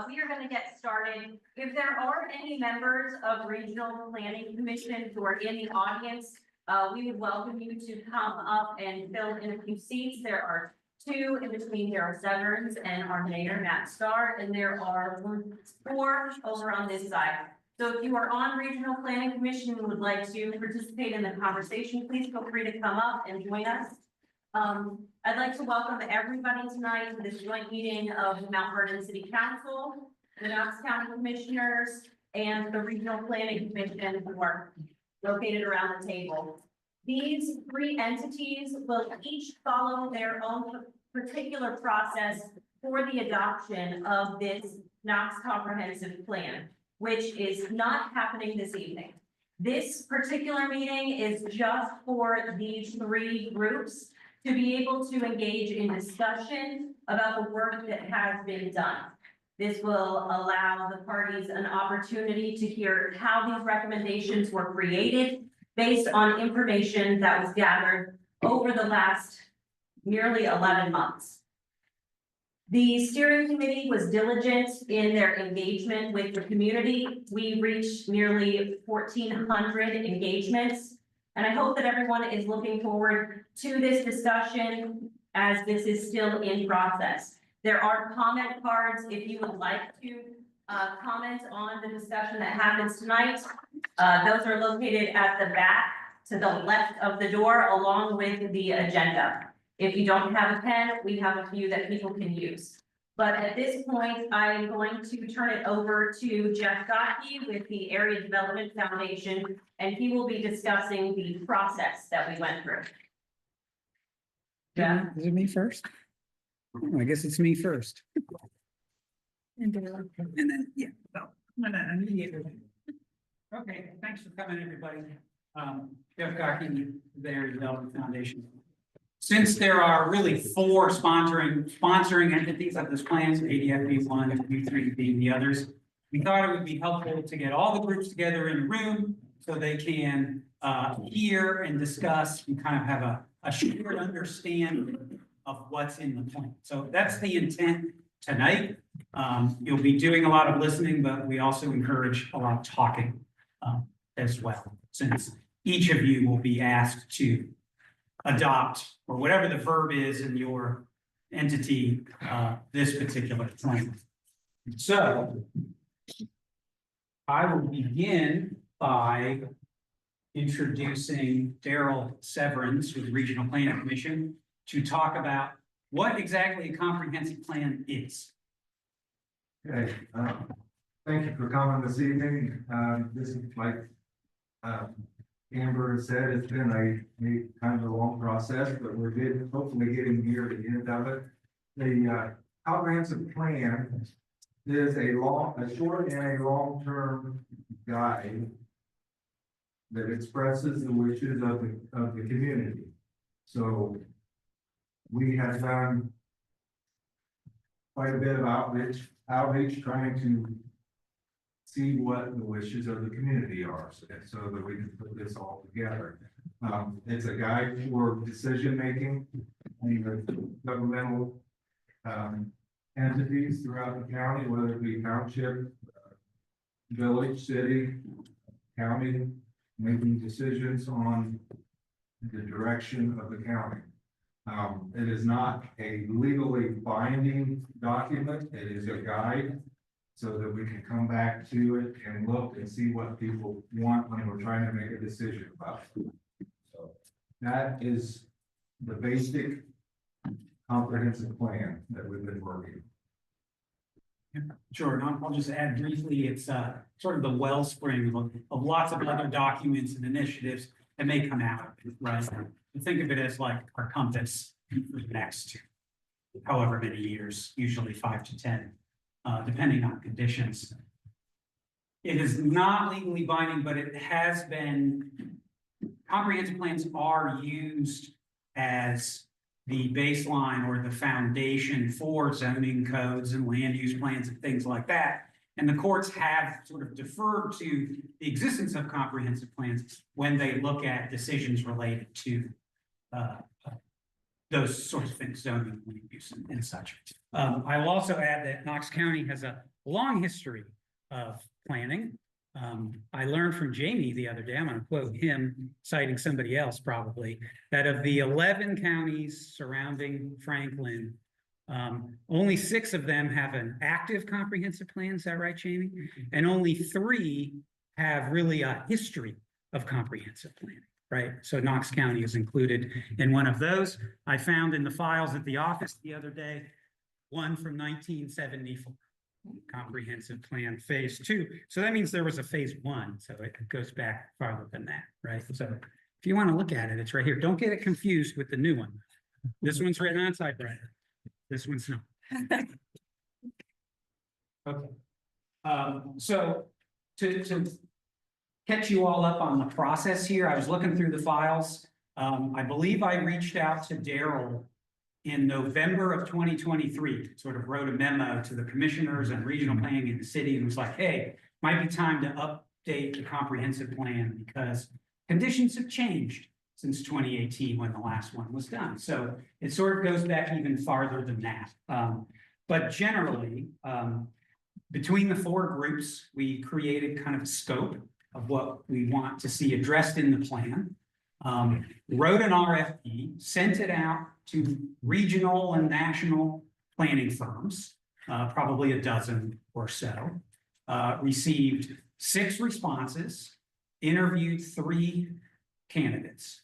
We are going to get started. If there are any members of Regional Planning Commission who are in the audience, we would welcome you to come up and fill in a few seats. There are two in between Daryl Severns and our mayor, Matt Starr, and there are four over on this side. So if you are on Regional Planning Commission and would like to participate in the conversation, please feel free to come up and join us. I'd like to welcome everybody tonight to this joint meeting of Mount Vernon City Council, the Knox County Commissioners, and the Regional Planning Commission who are located around the table. These three entities will each follow their own particular process for the adoption of this Knox Comprehensive Plan, which is not happening this evening. This particular meeting is just for these three groups to be able to engage in discussion about the work that has been done. This will allow the parties an opportunity to hear how these recommendations were created based on information that was gathered over the last nearly 11 months. The steering committee was diligent in their engagement with the community. We reached nearly 1,400 engagements. And I hope that everyone is looking forward to this discussion as this is still in process. There are comment cards if you would like to comment on the discussion that happens tonight. Those are located at the back to the left of the door along with the agenda. If you don't have a pen, we have a few that people can use. But at this point, I am going to turn it over to Jeff Gotke with the Area Development Foundation, and he will be discussing the process that we went through. Jeff? Is it me first? Oh, I guess it's me first. And then, yeah. So, okay, thanks for coming, everybody. Jeff Gotke, the Area Development Foundation. Since there are really four sponsoring entities of this plan, so ADF being one, U3 being the others, we thought it would be helpful to get all the groups together in a room so they can hear and discuss and kind of have a shared understanding of what's in the plan. So that's the intent tonight. You'll be doing a lot of listening, but we also encourage a lot of talking as well, since each of you will be asked to adopt, or whatever the verb is in your entity, this particular plan. So I will begin by introducing Daryl Severns with the Regional Planning Commission to talk about what exactly a comprehensive plan is. Okay, thank you for coming this evening. This is like Amber said, it's been a kind of a long process, but we're hopefully getting near the end of it. The comprehensive plan is a short and a long-term guide that expresses the wishes of the community. So we have done quite a bit of outreach trying to see what the wishes of the community are, so that we can put this all together. It's a guide for decision-making and governmental entities throughout the county, whether it be township, village, city, county, making decisions on the direction of the county. It is not a legally binding document. It is a guide so that we can come back to it and look and see what people want when we're trying to make a decision about it. So that is the basic comprehensive plan that we've been working. Sure, and I'll just add briefly, it's sort of the wellspring of lots of other documents and initiatives that may come out of it, right? And think of it as like our compass for the next however many years, usually 5 to 10. Depending on conditions. It is not legally binding, but it has been, comprehensive plans are used as the baseline or the foundation for zoning codes and land use plans and things like that. And the courts have sort of deferred to the existence of comprehensive plans when they look at decisions related to those sorts of things, zoning, land use and such. I will also add that Knox County has a long history of planning. I learned from Jamie the other day, I'm gonna quote him, citing somebody else probably, that of the 11 counties surrounding Franklin, only 6 of them have an active comprehensive plan, is that right, Jamie? And only 3 have really a history of comprehensive planning, right? So Knox County is included in one of those. I found in the files at the office the other day, one from 1974. Comprehensive plan phase 2. So that means there was a phase 1. So it goes back farther than that, right? So if you want to look at it, it's right here. Don't get it confused with the new one. This one's written on typewriter. This one's not. Okay. So to catch you all up on the process here, I was looking through the files. I believe I reached out to Daryl in November of 2023, sort of wrote a memo to the commissioners and regional planning in the city and was like, hey, might be time to update the comprehensive plan because conditions have changed since 2018 when the last one was done. So it sort of goes back even farther than that. But generally, between the 4 groups, we created kind of a scope of what we want to see addressed in the plan. Wrote an RFP, sent it out to regional and national planning firms, probably a dozen or so. Received 6 responses, interviewed 3 candidates.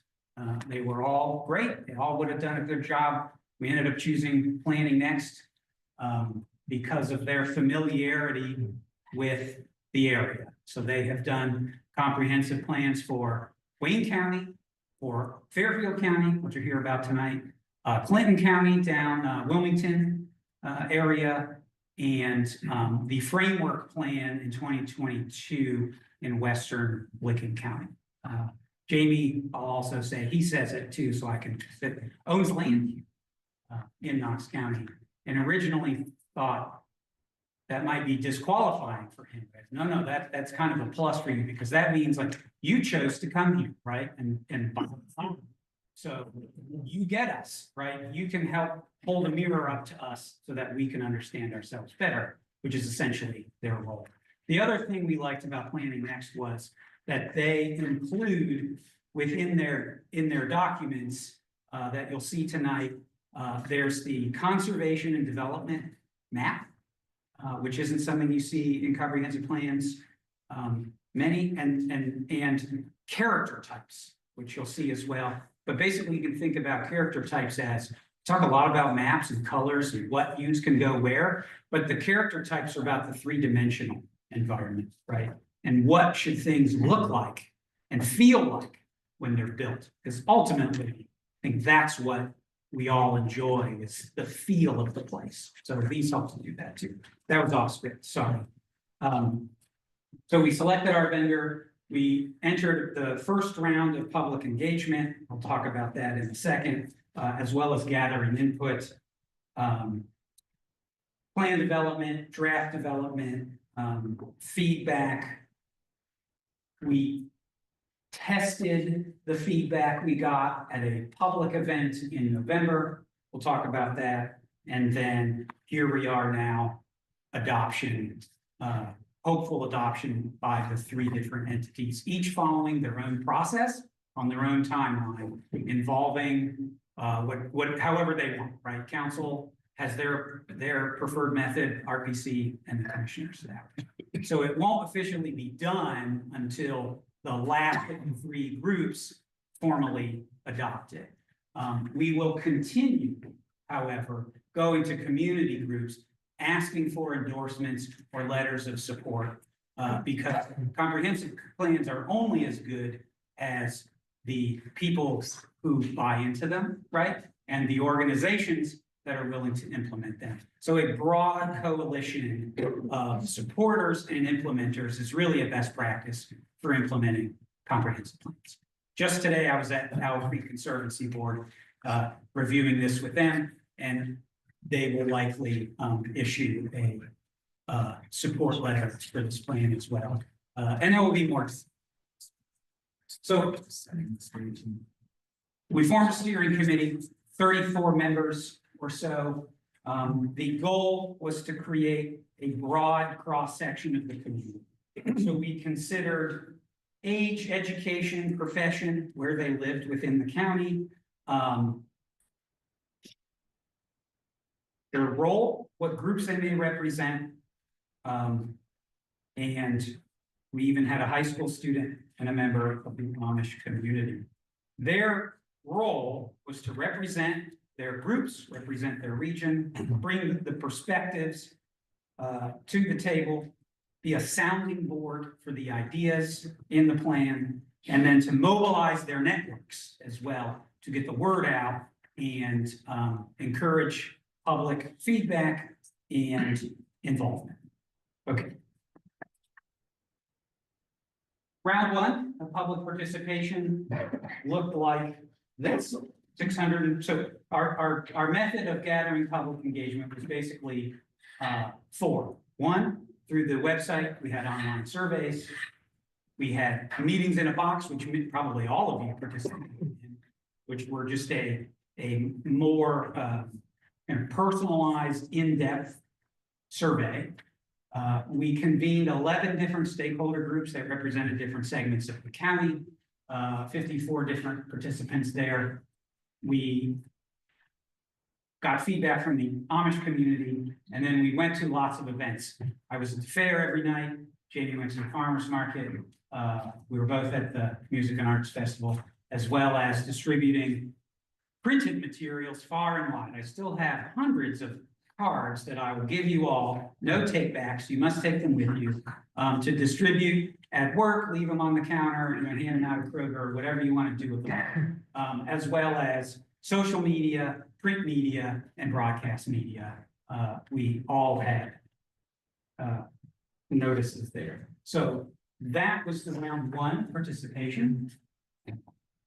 They were all great. They all would have done a good job. We ended up choosing Planning Next because of their familiarity with the area. So they have done comprehensive plans for Wayne County, for Fairfield County, which you'll hear about tonight, Clinton County down Wilmington area, and the framework plan in 2022 in Western Licking County. Jamie, I'll also say, he says it too, so I can fit, owns land in Knox County, and originally thought that might be disqualifying for him. But no, that's kind of a plus for you because that means like you chose to come here, right? And so you get us, right? You can help hold a mirror up to us so that we can understand ourselves better, which is essentially their role. The other thing we liked about Planning Next was that they include within their documents that you'll see tonight, there's the conservation and development map, which isn't something you see in comprehensive plans. Many and character types, which you'll see as well. But basically, you can think about character types as talk a lot about maps and colors and what hues can go where, but the character types are about the 3-dimensional environment, right? And what should things look like and feel like when they're built? Because ultimately, I think that's what we all enjoy is the feel of the place. So these help to do that too. That was off script, sorry. So we selected our vendor. We entered the first round of public engagement. I'll talk about that in a second, as well as gathering input, plan development, draft development, feedback. We tested the feedback we got at a public event in November. We'll talk about that. And then here we are now, adoption, hopeful adoption by the 3 different entities, each following their own process on their own timeline, involving however they want, right? Council has their preferred method, RPC, and the commissioners have. So it won't officially be done until the last of the 3 groups formally adopt it. We will continue, however, going to community groups, asking for endorsements or letters of support, because comprehensive plans are only as good as the people who buy into them, right? And the organizations that are willing to implement them. So a broad coalition of supporters and implementers is really a best practice for implementing comprehensive plans. Just today, I was at Owl Creek Conservancy Board reviewing this with them, and they will likely issue a support letter for this plan as well. And there will be more. So we formed a steering committee 34 members or so. The goal was to create a broad cross-section of the community. So we considered age, education, profession, where they lived within the county. Their role, what groups they may represent. And we even had a high school student and a member of the Amish community. Their role was to represent their groups, represent their region, bring the perspectives to the table, be a sounding board for the ideas in the plan, and then to mobilize their networks as well to get the word out and encourage public feedback and involvement. Okay. Round one of public participation looked like this, 600. So our method of gathering public engagement was basically four. One, through the website, we had online surveys. We had meetings in a box, which probably all of you participated in, which were just a more personalized, in-depth survey. We convened 11 different stakeholder groups that represented different segments of the county, 54 different participants there. We got feedback from the Amish community, and then we went to lots of events. I was at the fair every night. Jamie went to the farmer's market. We were both at the Music and Arts Festival, as well as distributing printed materials far and wide. I still have hundreds of cards that I will give you all, no take backs, you must take them with you, to distribute at work, leave them on the counter, and hand them out at Kroger, or whatever you want to do with them, as well as social media, print media, and broadcast media. We all had notices there. So that was the round one participation.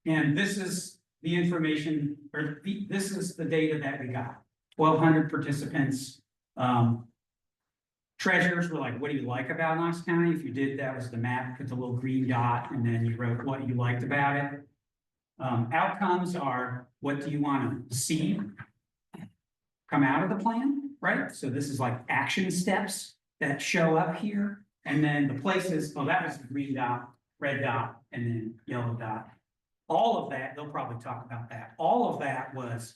And this is the information, or this is the data that we got. 1,200 participants. Treasures were like, what do you like about Knox County? If you did, that was the map with the little green dot, and then you wrote what you liked about it. Outcomes are, what do you want to see come out of the plan, right? So this is like action steps that show up here. And then the places, oh, that was the green dot, red dot, and then yellow dot. All of that, they'll probably talk about that. All of that was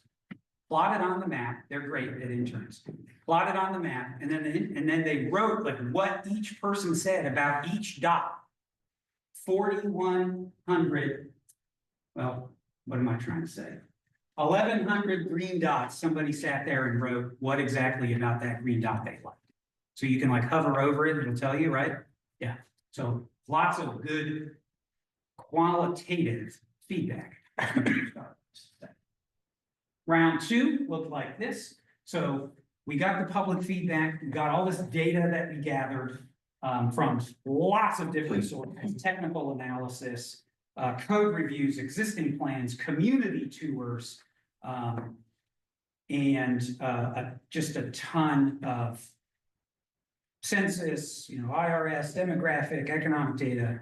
plotted on the map. They're great at interns. Plotted on the map, and then they wrote like what each person said about each dot. 4,100. Well, what am I trying to say? 1,100 green dots. Somebody sat there and wrote what exactly about that green dot they liked. So you can like hover over it, it'll tell you, right? Yeah. So lots of good qualitative feedback. Round two looked like this. So we got the public feedback, we got all this data that we gathered from lots of different sources, technical analysis, code reviews, existing plans, community tours, and just a ton of census, IRS, demographic, economic data,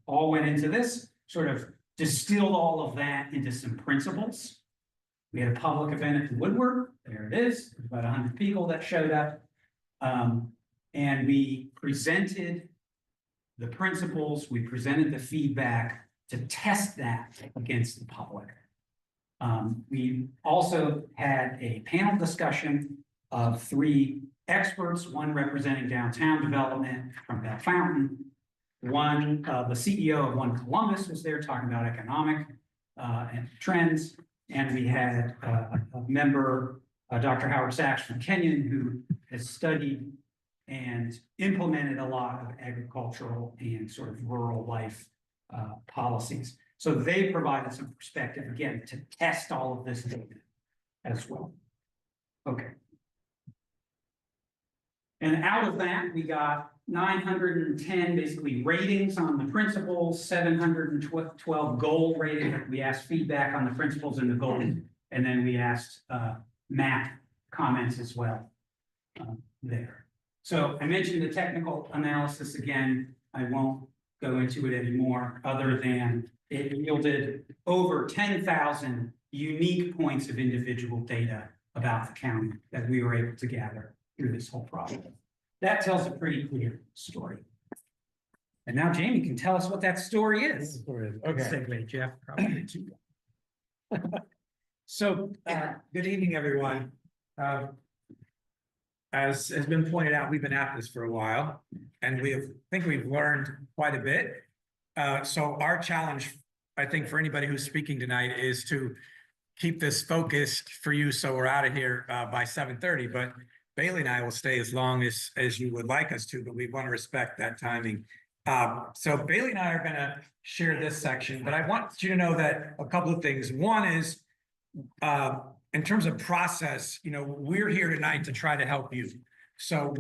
all went into this, sort of distilled all of that into some principles. We had a public event at the Woodward. There it is. There's about 100 people that showed up. And we presented the principles, we presented the feedback to test that against the public. We also had a panel discussion of 3 experts, one representing downtown development from Bell Fountain. One, the CEO of One Columbus was there talking about economic and trends. And we had a member, Dr. Howard Sachs from Kenyon, who has studied and implemented a lot of agricultural and sort of rural life policies. So they provided some perspective, again, to test all of this data as well. Okay. And out of that, we got 910 basically ratings on the principles, 712 goal rating. We asked feedback on the principles and the goals, and then we asked map comments as well there. So I mentioned the technical analysis again. I won't go into it anymore, other than it yielded over 10,000 unique points of individual data about the county that we were able to gather through this whole process. That tells a pretty clear story. And now Jamie can tell us what that story is. Okay. Segue, Jeff, probably too. So, good evening, everyone. As has been pointed out, we've been at this for a while, and think we've learned quite a bit. So our challenge, I think, for anybody who's speaking tonight is to keep this focused for you, so we're out of here by 7:30. But Bailey and I will stay as long as you would like us to, but we want to respect that timing. So Bailey and I are going to share this section, but I want you to know that a couple of things. One is, in terms of process, we're here tonight to try to help you. So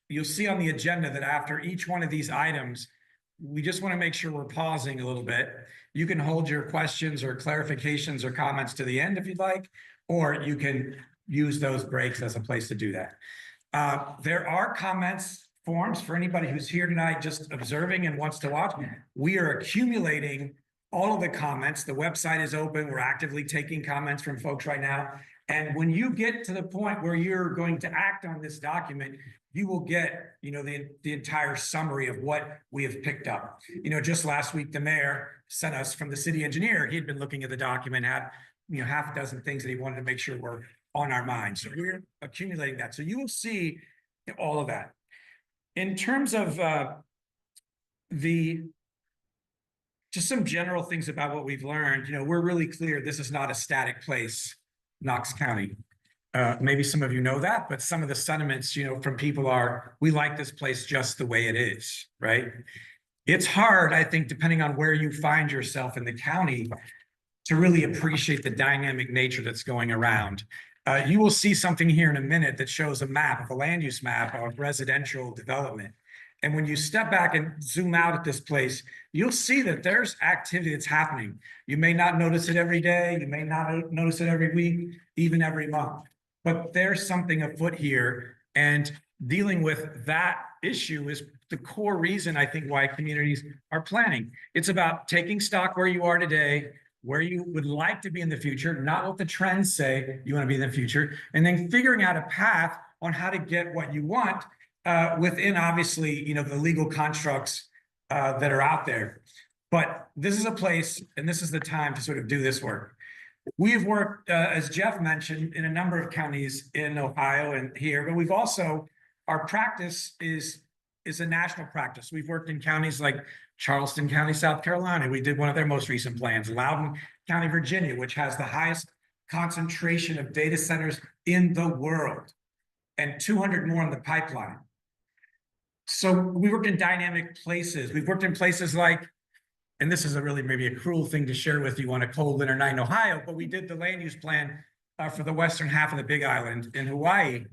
you'll see on the agenda that after each one of these items, we just want to make sure we're pausing a little bit. You can hold your questions or clarifications or comments to the end if you'd like, or you can use those breaks as a place to do that. There are comments forms for anybody who's here tonight just observing and wants to watch. We are accumulating all of the comments. The website is open. We're actively taking comments from folks right now. And when you get to the point where you're going to act on this document, you will get, the entire summary of what we have picked up. Just last week, the mayor sent us from the city engineer. He had been looking at the document, had, half a dozen things that he wanted to make sure were on our minds. So we're accumulating that. So you will see all of that. In terms of just some general things about what we've learned, we're really clear this is not a static place, Knox County. Maybe some of you know that, but some of the sentiments, from people are, we like this place just the way it is, right? It's hard, I think, depending on where you find yourself in the county, to really appreciate the dynamic nature that's going around. You will see something here in a minute that shows a map, a land use map of residential development. And when you step back and zoom out at this place, you'll see that there's activity that's happening. You may not notice it every day. You may not notice it every week, even every month. But there's something afoot here. And dealing with that issue is the core reason, I think, why communities are planning. It's about taking stock where you are today, where you would like to be in the future, not what the trends say you want to be in the future, and then figuring out a path on how to get what you want within, obviously, the legal constructs that are out there. But this is a place, and this is the time to sort of do this work. We've worked, as Jeff mentioned, in a number of counties in Ohio and here, but we've also, our practice is a national practice. We've worked in counties like Charleston County, South Carolina. We did one of their most recent plans. Loudoun County, Virginia, which has the highest concentration of data centers in the world, and 200 more in the pipeline. So we worked in dynamic places. We've worked in places like, and this is maybe a cruel thing to share with you on a cold winter night in Ohio, but we did the land use plan for the western half of the Big Island in Hawaii,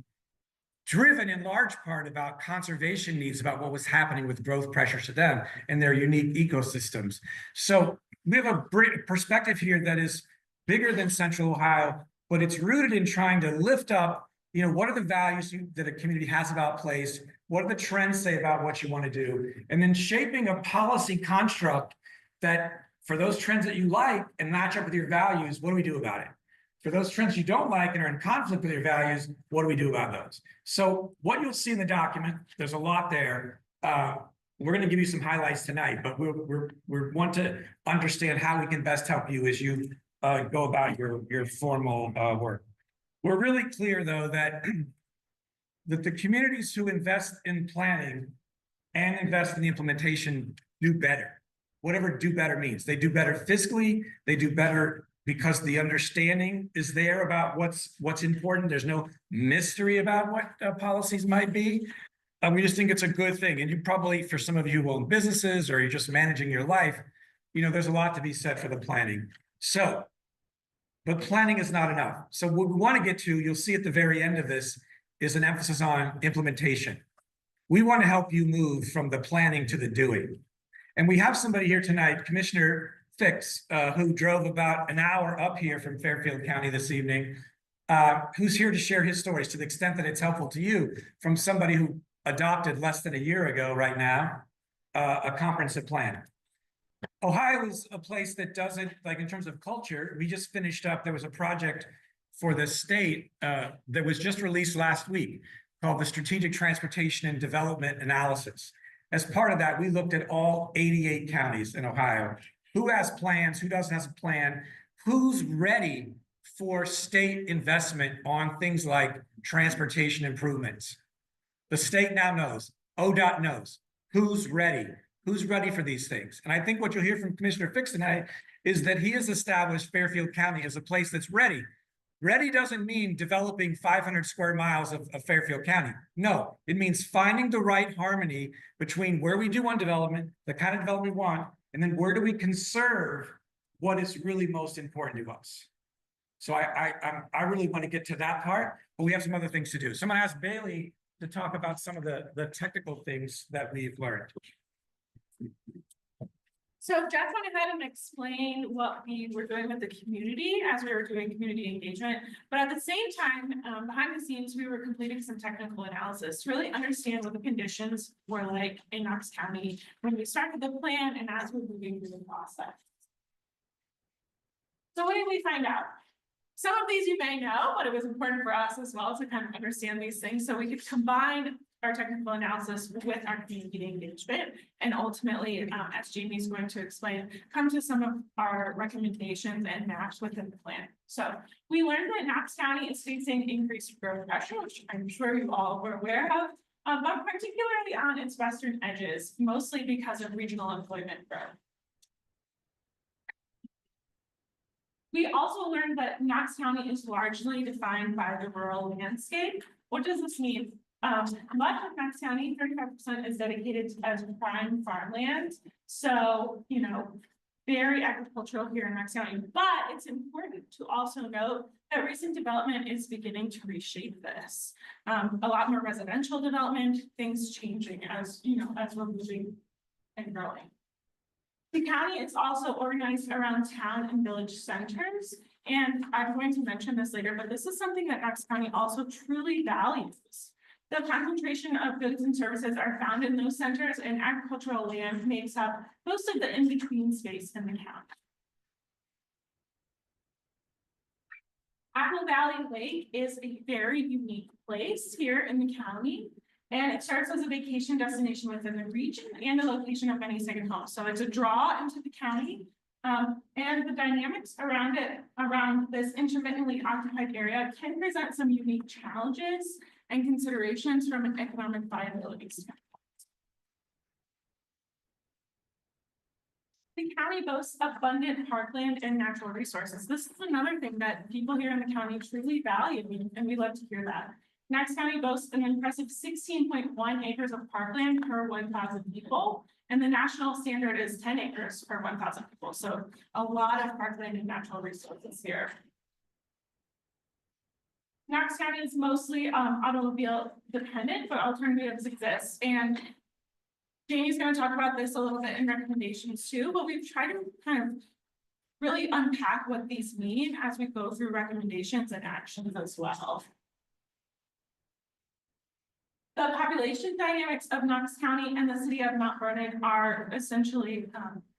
driven in large part about conservation needs, about what was happening with growth pressures to them and their unique ecosystems. So we have a perspective here that is bigger than Central Ohio, but it's rooted in trying to lift up, what are the values that a community has about place? What do the trends say about what you want to do? And then shaping a policy construct that for those trends that you like and match up with your values, what do we do about it? For those trends you don't like and are in conflict with your values, what do we do about those? So what you'll see in the document, there's a lot there. We're going to give you some highlights tonight, but we want to understand how we can best help you as you go about your formal work. We're really clear, though, that the communities who invest in planning and invest in the implementation do better. Whatever do better means. They do better fiscally, they do better because the understanding is there about what's important. There's no mystery about what policies might be. We just think it's a good thing. And you probably, for some of you who own businesses or you're just managing your life, there's a lot to be said for the planning. So, but planning is not enough. So what we want to get to, you'll see at the very end of this, is an emphasis on implementation. We want to help you move from the planning to the doing. And we have somebody here tonight, Commissioner Fix, who drove about an hour up here from Fairfield County this evening, who's here to share his stories to the extent that it's helpful to you, from somebody who adopted less than a year ago right now, a comprehensive plan. Ohio is a place that doesn't, like in terms of culture, we just finished up, there was a project for the state that was just released last week called the Strategic Transportation and Development Analysis. As part of that, we looked at all 88 counties in Ohio. Who has plans, who doesn't have a plan, who's ready for state investment on things like transportation improvements. The state now knows, ODOT knows, who's ready for these things. And I think what you'll hear from Commissioner Fix tonight is that he has established Fairfield County as a place that's ready. Ready doesn't mean developing 500 square miles of Fairfield County. No, it means finding the right harmony between where we do want development, the kind of development we want, and then where do we conserve what is really most important to us. So I really want to get to that part, but we have some other things to do. So I'm gonna ask Bailey to talk about some of the technical things that we've learned. So Jeff went ahead and explained what we were doing with the community as we were doing community engagement. But at the same time, behind the scenes, we were completing some technical analysis to really understand what the conditions were like in Knox County when we started the plan and as we're moving through the process. So what did we find out? Some of these you may know, but it was important for us as well to kind of understand these things so we could combine our technical analysis with our community engagement and ultimately, as Jamie's going to explain, come to some of our recommendations and maps within the plan. So we learned that Knox County is facing increased growth pressure, which I'm sure you all were aware of, but particularly on its western edges, mostly because of regional employment growth. We also learned that Knox County is largely defined by the rural landscape. What does this mean? Much of Knox County, 35% is dedicated as prime farmland. So, you know, very agricultural here in Knox County, but it's important to also note that recent development is beginning to reshape this. A lot more residential development, things changing as, you know, as we're moving and growing. The county is also organized around town and village centers. And I'm going to mention this later, but this is something that Knox County also truly values. The concentration of goods and services are found in those centers, and agricultural land makes up most of the in-between space in the county. Apple Valley Lake is a very unique place here in the county. And it starts as a vacation destination within the region and a location of many second homes. So it's a draw into the county. And the dynamics around it, around this intermittently occupied area can present some unique challenges and considerations from an economic viability standpoint. The county boasts abundant parkland and natural resources. This is another thing that people here in the county truly value, and we love to hear that. Knox County boasts an impressive 16.1 acres of parkland per 1,000 people, and the national standard is 10 acres per 1,000 people. So a lot of parkland and natural resources here. Knox County is mostly automobile dependent, but alternatives exist. And Jamie's going to talk about this a little bit in recommendations too, but we've tried to kind of really unpack what these mean as we go through recommendations and actions as well. The population dynamics of Knox County and the city of Mount Vernon are essentially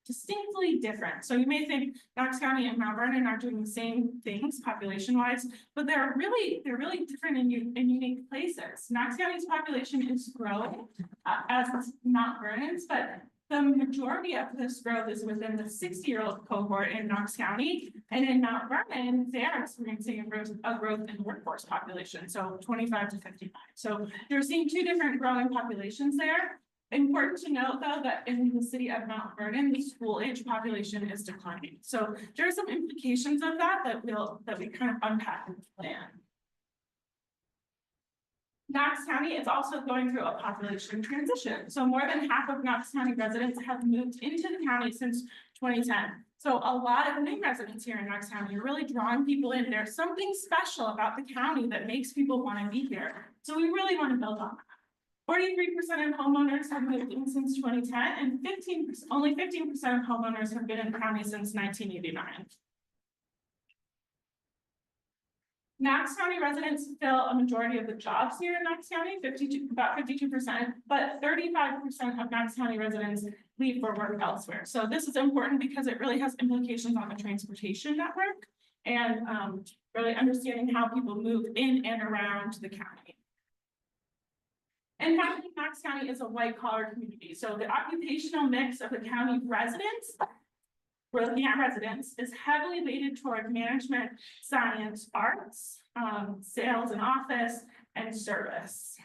distinctly different. So you may think Knox County and Mount Vernon are doing the same things population-wise, but they're really different in unique places. Knox County's population is growing as Mount Vernon's, but the majority of this growth is within the 60-year-old cohort in Knox County, and in Mount Vernon, they are experiencing a growth in workforce population, so 25 to 55. So you're seeing two different growing populations there. Important to note, though, that in the city of Mount Vernon, the school age population is declining. So there are some implications of that we kind of unpack in the plan. Knox County is also going through a population transition. So more than half of Knox County residents have moved into the county since 2010. So a lot of new residents here in Knox County are really drawing people in. There's something special about the county that makes people want to be here. So we really want to build on that. 43% of homeowners have moved in since 2010, and only 15% of homeowners have been in the county since 1989. Knox County residents fill a majority of the jobs here in Knox County, about 52%, but 35% of Knox County residents leave for work elsewhere. So this is important because it really has implications on the transportation network and really understanding how people move in and around the county. And finally, Knox County is a white collar community. So the occupational mix of the county residents, we're looking at residents, is heavily weighted toward management, science, arts, sales and office, and service.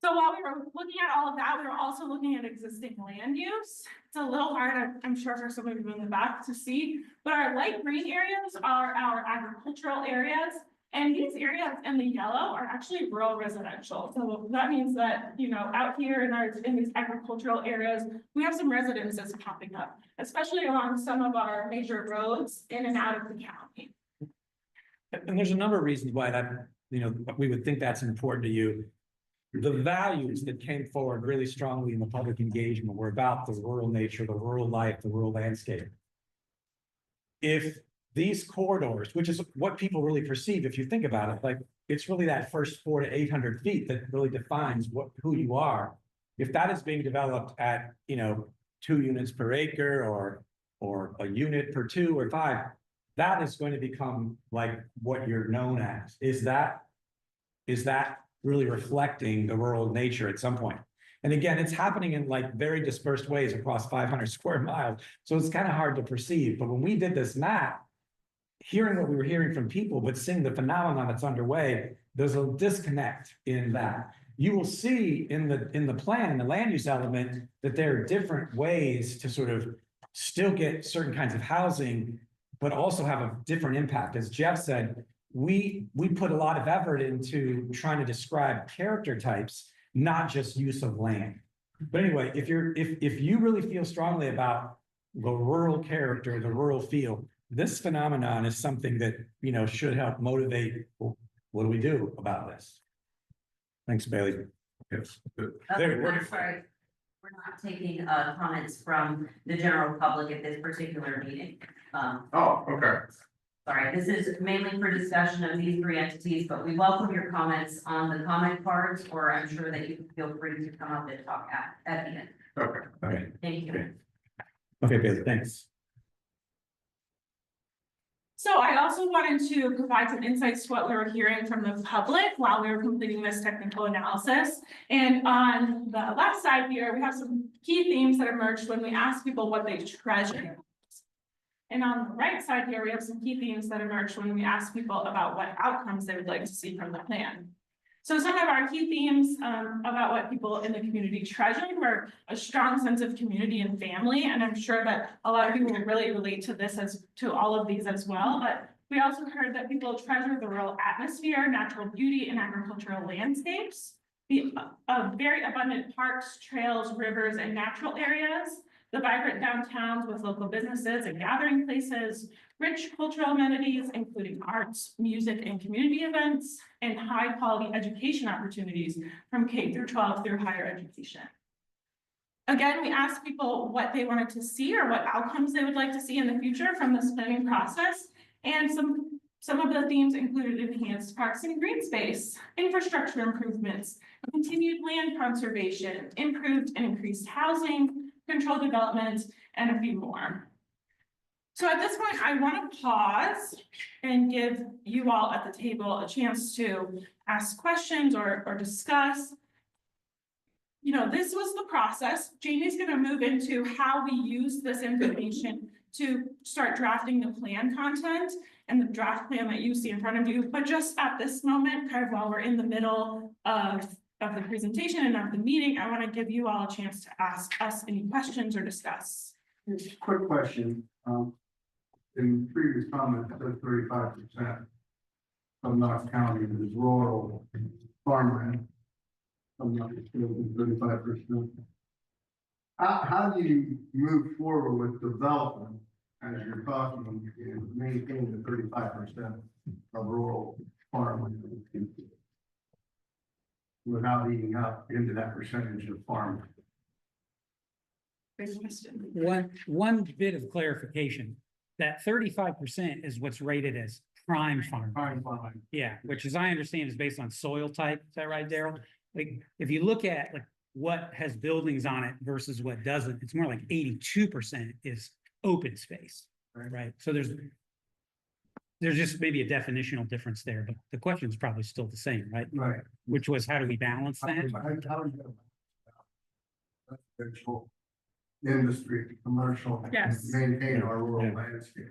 So while we were looking at all of that, we were also looking at existing land use. It's a little hard, I'm sure for some of you in the back to see, but our light green areas are our agricultural areas. And these areas in the yellow are actually rural residential. So that means that, you know, out here in these agricultural areas, we have some residences popping up, especially along some of our major roads in and out of the county. And there's a number of reasons why that, you know, we would think that's important to you. The values that came forward really strongly in the public engagement were about the rural nature, the rural life, the rural landscape. If these corridors, which is what people really perceive, if you think about it, like it's really that first 400 to 800 feet that really defines who you are. If that is being developed at, you know, 2 units per acre or a unit per 2 or 5, that is going to become like what you're known as. Is that really reflecting the rural nature at some point? And again, it's happening in like very dispersed ways across 500 square miles. So it's kind of hard to perceive. But when we did this map, hearing what we were hearing from people, but seeing the phenomenon that's underway, there's a disconnect in that. You will see in the plan, the land use element, that there are different ways to sort of still get certain kinds of housing, but also have a different impact. As Jeff said, we put a lot of effort into trying to describe character types, not just use of land. But anyway, if you really feel strongly about the rural character, the rural feel, this phenomenon is something that, you know, should help motivate. Well, what do we do about this? Thanks, Bailey. Yes. I'm sorry, we're not taking comments from the general public at this particular meeting. Oh, okay. Sorry, this is mainly for discussion of these 3 entities, but we welcome your comments on the comment cards, or I'm sure that you can feel free to come up and talk at the end. Okay. Thank you. Okay, Bailey, thanks. So I also wanted to provide some insights to what we were hearing from the public while we were completing this technical analysis. And on the left side here, we have some key themes that emerged when we asked people what they treasure. And on the right side here, we have some key themes that emerged when we asked people about what outcomes they would like to see from the plan. So some of our key themes about what people in the community treasured were a strong sense of community and family. And I'm sure that a lot of people will really relate to this to all of these as well. But we also heard that people treasure the rural atmosphere, natural beauty, and agricultural landscapes, the very abundant parks, trails, rivers, and natural areas, the vibrant downtowns with local businesses and gathering places, rich cultural amenities, including arts, music, and community events, and high-quality education opportunities from K through 12 through higher education. Again, we asked people what they wanted to see or what outcomes they would like to see in the future from this planning process. And some of the themes included enhanced parks and green space, infrastructure improvements, continued land conservation, improved and increased housing, controlled development, and a few more. So at this point, I want to pause and give you all at the table a chance to ask questions or discuss. You know, this was the process. Jamie's going to move into how we use this information to start drafting the plan content and the draft plan that you see in front of you. But just at this moment, kind of while we're in the middle of the presentation and of the meeting, I want to give you all a chance to ask us any questions or discuss. Just a quick question. In previous comments, it said 35% of Knox County is rural farmland. I'm not mistaken, 35%. How do you move forward with development as you're talking and maintain the 35% of rural farmland without eating up into that percentage of farmland? Great question. One bit of clarification. that 35% is what's rated as prime farm. Fine. Yeah, which as I understand is based on soil type. Is that right, Daryl? Like, if you look at like what has buildings on it versus what doesn't, it's more like 82% is open space. Right? So there's just maybe a definitional difference there, but the question is probably still the same, right? Right. Which was, how do we balance that? Residential, industry, commercial. Yes. Maintain our rural Yeah. landscape.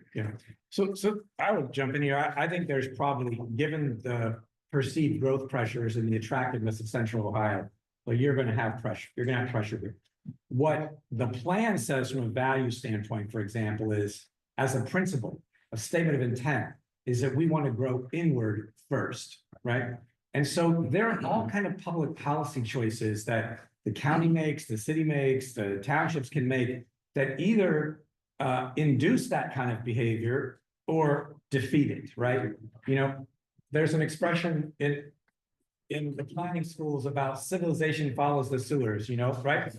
So I would jump in here. I think there's probably, given the perceived growth pressures and the attractiveness of central Ohio, well, you're gonna have pressure, here. What the plan says from a value standpoint, for example, is as a principle, a statement of intent is that we want to grow inward first, right? And so there are all kind of public policy choices that the county makes, the city makes, the townships can make that either induce that kind of behavior or defeat it, right? You know, there's an expression in the planning schools about civilization follows the sewers, you know, right?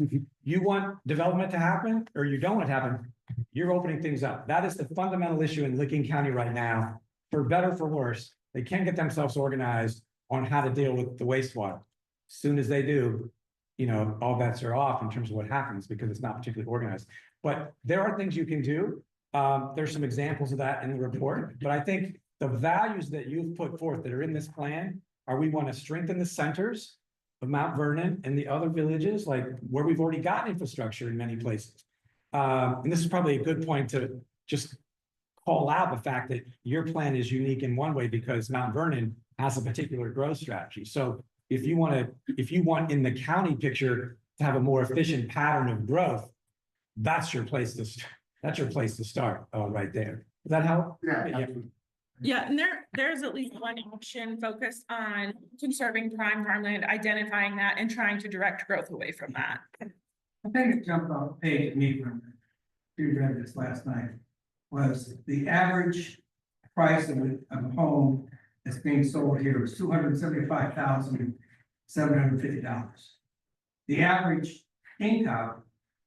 You want development to happen or you don't want it to happen, you're opening things up. That is the fundamental issue in Licking County right now. For better, for worse, they can't get themselves organized on how to deal with the wastewater. As soon as they do, you know, all bets are off in terms of what happens because it's not particularly organized. But there are things you can do. There's some examples of that in the report, but I think the values that you've put forth that are in this plan are we want to strengthen the centers of Mount Vernon and the other villages, like where we've already got infrastructure in many places. And this is probably a good point to just call out the fact that your plan is unique in one way because Mount Vernon has a particular growth strategy. So if you want in the county picture to have a more efficient pattern of growth, that's your place to start, right there. Does that help? Yeah. Yeah, and there's at least one option focused on conserving prime farmland, identifying that and trying to direct growth away from that. I think it jumped off the page at me when we read this last night, was the average price of a home that's being sold here is $275,750. The average income,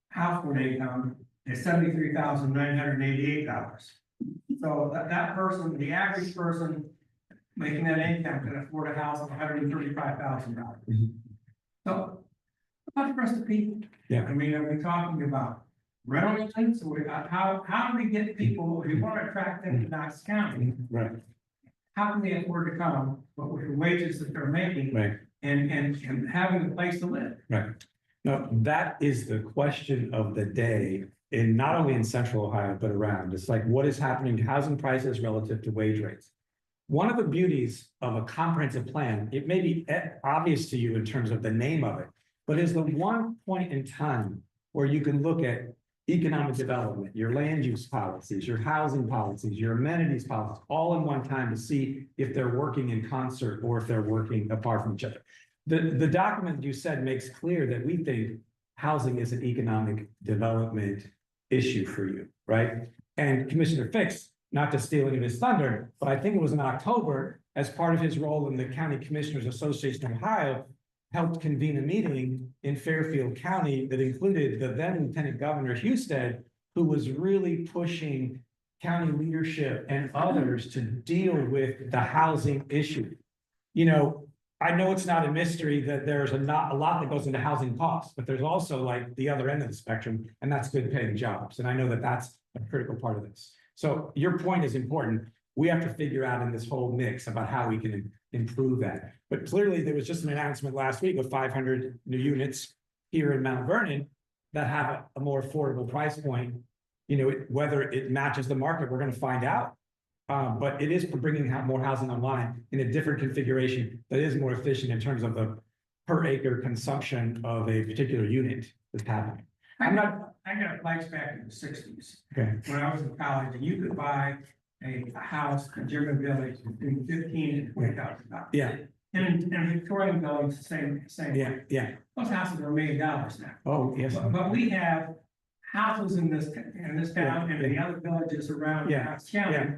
household income, is $73,988. So that person, the average person making that income can afford a house of $135,000. So how much for us to people? Yeah. I mean, are we talking about rental units? Or how do we get people, if we want to attract them to Knox County, Right, how can they afford to come, but with the wages that they're making right. and having a place to live? Right. No, that is the question of the day in not only in central Ohio, but around. It's like, what is happening to housing prices relative to wage rates? One of the beauties of a comprehensive plan, it may be obvious to you in terms of the name of it, but is the one point in time where you can look at economic development, your land use policies, your housing policies, your amenities policies, all in one time to see if they're working in concert or if they're working apart from each other. The document you said makes clear that we think housing is an economic development issue for you, right? And Commissioner Fix, not to steal any of his thunder, but I think it was in October, as part of his role in the County Commissioners Association of Ohio, helped convene a meeting in Fairfield County that included the then Lieutenant Governor Husted, who was really pushing county leadership and others to deal with the housing issue. You know, I know it's not a mystery that there's not a lot that goes into housing costs, but there's also like the other end of the spectrum, and that's good paying jobs. And I know that that's a critical part of this. So your point is important. We have to figure out in this whole mix about how we can improve that. But clearly there was just an announcement last week of 500 new units here in Mount Vernon that have a more affordable price point. You know, whether it matches the market, we're going to find out. But it is bringing more housing online in a different configuration that is more efficient in terms of the per acre consumption of a particular unit that's happening. I got flashback in the '60s. Okay. When I was in college, and you could buy a house in German Village between $15,000 and $20,000. Yeah, And in Victorian Village, the same. yeah, yeah. Those houses are $1 million now. Oh, yes. But we have houses in this town and in the other villages around Yeah, Knox County yeah.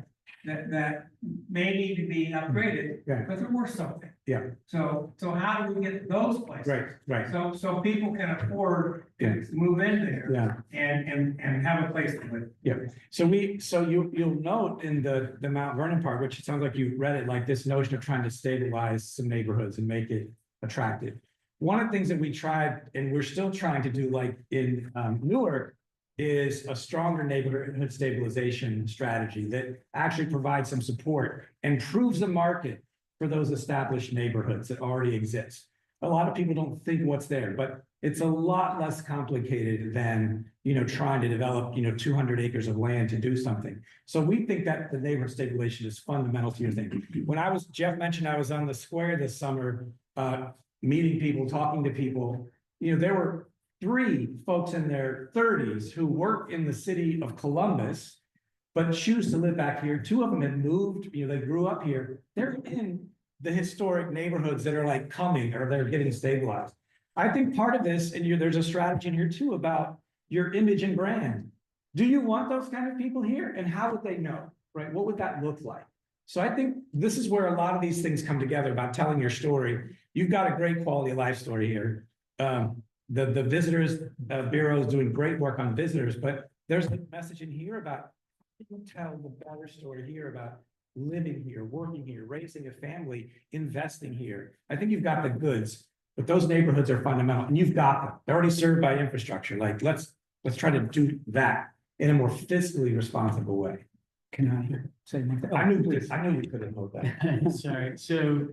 that may need to be upgraded, Yeah. but they're worth something. Yeah. So how do we get those places? Right. So people can afford Yeah. to move in there Yeah. and have a place to live. So you'll note in the Mount Vernon part, which it sounds like you read it, like this notion of trying to stabilize some neighborhoods and make it attractive. One of the things that we tried, and we're still trying to do, like in Newark, is a stronger neighborhood stabilization strategy that actually provides some support and proves the market for those established neighborhoods that already exist. A lot of people don't think what's there, but it's a lot less complicated than, trying to develop, 200 acres of land to do something. So we think that the neighborhood stabilization is fundamental to your thing. Jeff mentioned I was on the square this summer, meeting people, talking to people, there were 3 folks in their 30s who work in the city of Columbus, but choose to live back here. 2 of them had moved, they grew up here. They're in the historic neighborhoods that are like coming or they're getting stabilized. I think part of this, and there's a strategy in here too about your image and brand. Do you want those kind of people here? And how would they know, right? What would that look like? So I think this is where a lot of these things come together about telling your story. You've got a great quality of life story here. The visitors bureau is doing great work on visitors, but there's a message in here about you tell the better story here about living here, working here, raising a family, investing here. I think you've got the goods, but those neighborhoods are fundamental, and you've got them. They're already served by infrastructure. Like let's try to do that in a more fiscally responsible way. Can I say one thing? I knew you couldn't vote that. Sorry, so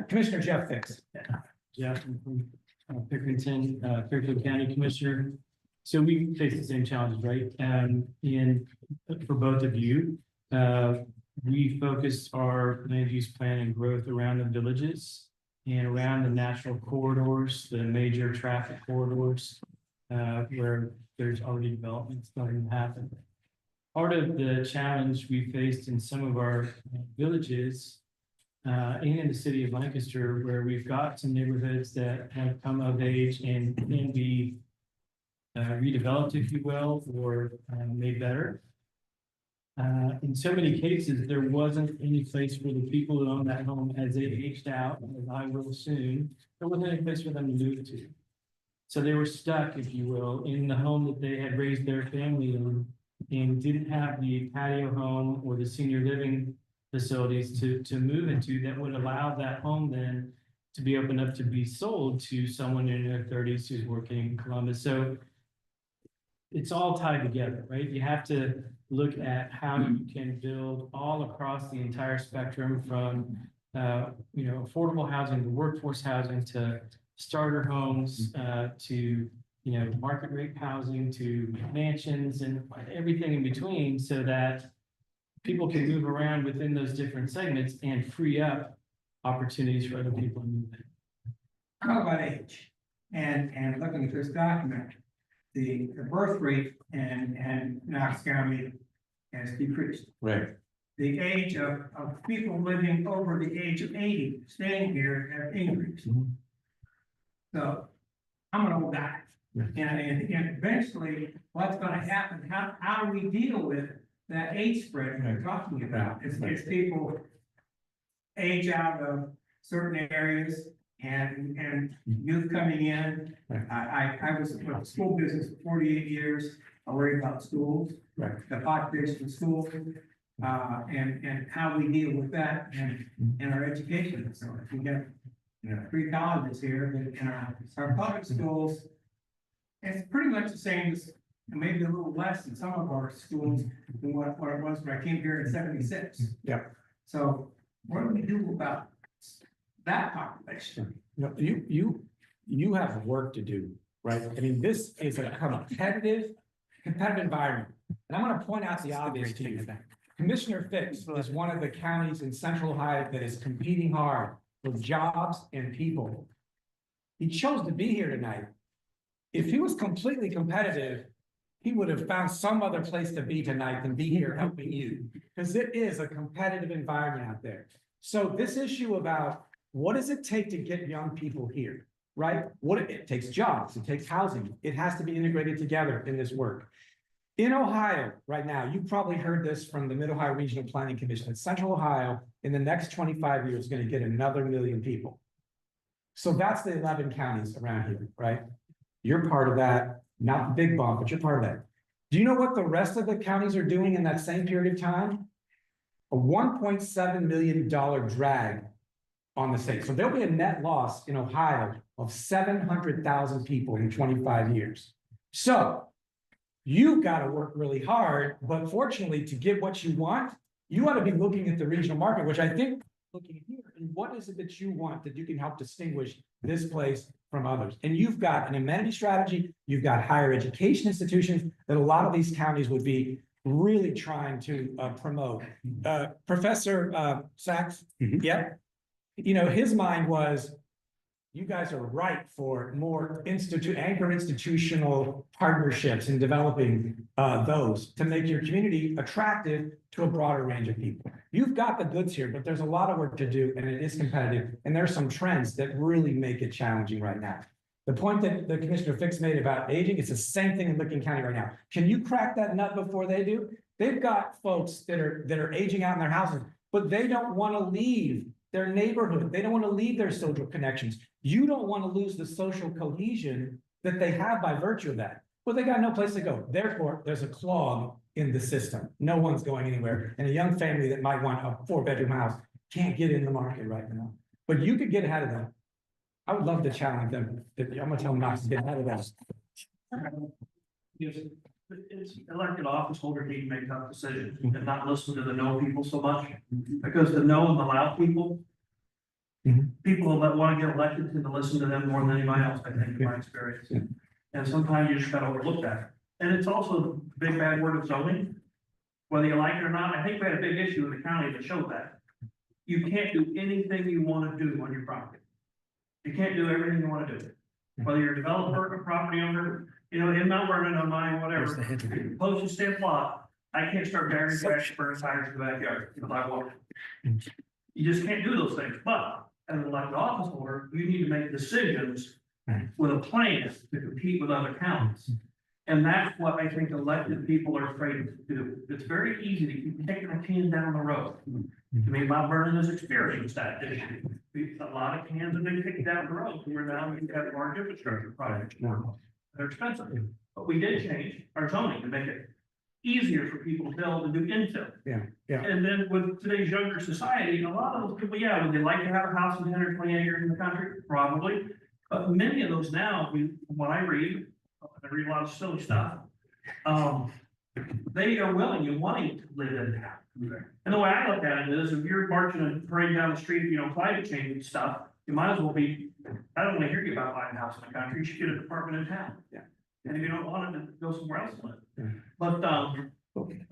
Commissioner Jeff Fix. Jeff from Pickerington, Fairfield County Commissioner. So we face the same challenges, right? And for both of you, we focus our land use plan and growth around the villages and around the natural corridors, the major traffic corridors, where there's already development starting to happen. Part of the challenge we faced in some of our villages and in the city of Lancaster, where we've got some neighborhoods that have come of age and can be redeveloped, if you will, or made better. In so many cases, there wasn't any place for the people who own that home as they aged out, as I will soon, there wasn't any place for them to move to. So they were stuck, if you will, in the home that they had raised their family in and didn't have the patio home or the senior living facilities to move into that would allow that home then to be opened up to be sold to someone in their 30s who's working in Columbus. So it's all tied together, right? You have to look at how you can build all across the entire spectrum from affordable housing to workforce housing to starter homes to market rate housing to mansions and everything in between, so that people can move around within those different segments and free up opportunities for other people to move in. How about age? And looking at this document, the birth rate in Knox County has decreased. Right. The age of people living over the age of 80 staying here have increased. Mhm. So I'm an old guy. Yeah. And eventually, what's gonna happen, how do we deal with that age spread we're talking about? It's people age out of certain areas and youth coming in. Right. I was in the school business for 48 years. I worry about schools, Right. the population of schools, and how we deal with that and our education. So if we get 3 colleges here, but in our public schools, it's pretty much the same as, maybe a little less than some of our schools than what it was when I came here in 76. Yeah. So what do we do about that population? You have work to do, right? I mean, this is a competitive environment. And I'm gonna point out the obvious to you. Commissioner Fix is one of the counties in Central Ohio that is competing hard for jobs and people. He chose to be here tonight. If he was completely competitive, he would have found some other place to be tonight than be here helping you. Because it is a competitive environment out there. So this issue about what does it take to get young people here, right? It takes jobs, it takes housing, it has to be integrated together in this work. In Ohio, right now, you've probably heard this from the Mid-Ohio Regional Planning Commission, that Central Ohio, in the next 25 years, is gonna get another 1 million people. So that's the 11 counties around here, right? You're part of that, not the big bump, but you're part of that. Do you know what the rest of the counties are doing in that same period of time? A $1.7 million drag on the state. So there'll be a net loss in Ohio of 700,000 people in 25 years. So you've got to work really hard, but fortunately, to get what you want, you ought to be looking at the regional market, which I think looking here, and what is it that you want that you can help distinguish this place from others? And you've got an amenity strategy, you've got higher education institutions that a lot of these counties would be really trying to promote. Professor Sachs, yeah, you know, his mind was, you guys are right for more anchor institutional partnerships and developing those to make your community attractive to a broader range of people. You've got the goods here, but there's a lot of work to do and it is competitive. And there's some trends that really make it challenging right now. The point that the Commissioner Fix made about aging, it's the same thing in Licking County right now. Can you crack that nut before they do? They've got folks that are aging out in their houses, but they don't want to leave their neighborhood. They don't want to leave their social connections. You don't want to lose the social cohesion that they have by virtue of that. Well, they got no place to go. Therefore, there's a clog in the system. No one's going anywhere. And a young family that might want a 4-bedroom house can't get in the market right now. But you could get ahead of them. I would love to challenge them. I'm gonna tell them not to get ahead of that. Yes, it's elected office holders need to make tough decisions and not listen to the no people so much. Because the no and the loud people. People that want to get elected tend to listen to them more than anybody else, I think, in my experience. And sometimes you just gotta overlook that. And it's also the big bad word of zoning. Whether you like it or not, I think we had a big issue in the county that showed that. You can't do anything you want to do on your property. You can't do everything you want to do. Whether you're a developer, a property owner, you know, in Mount Vernon, on mine, whatever. Postage stamp lot, I can't start burying trash for tires in the backyard if I want. You just can't do those things, but as an elected office holder, you need to make decisions with a plan to compete with other counties. And that's what I think elected people are afraid to do. It's very easy to keep kicking a can down the road. I mean, Mount Vernon has experienced that issue. A lot of cans have been kicked down the road. We're now, we have large infrastructure projects. They're expensive, but we did change our zoning to make it easier for people to build and do infill. Yeah. And then with today's younger society, a lot of those people, yeah, would they like to have a house in 10 or 20 acres in the country? Probably. But many of those now, from what I read a lot of silly stuff. They are willing and wanting to live in town. And the way I look at it is, if you're marching and parading down the street, you know, climate change and stuff, you might as well be, I don't want to hear you about buying a house in the country, you should get an apartment in town. Yeah. And if you don't want it, then go somewhere else to live. Yeah. But,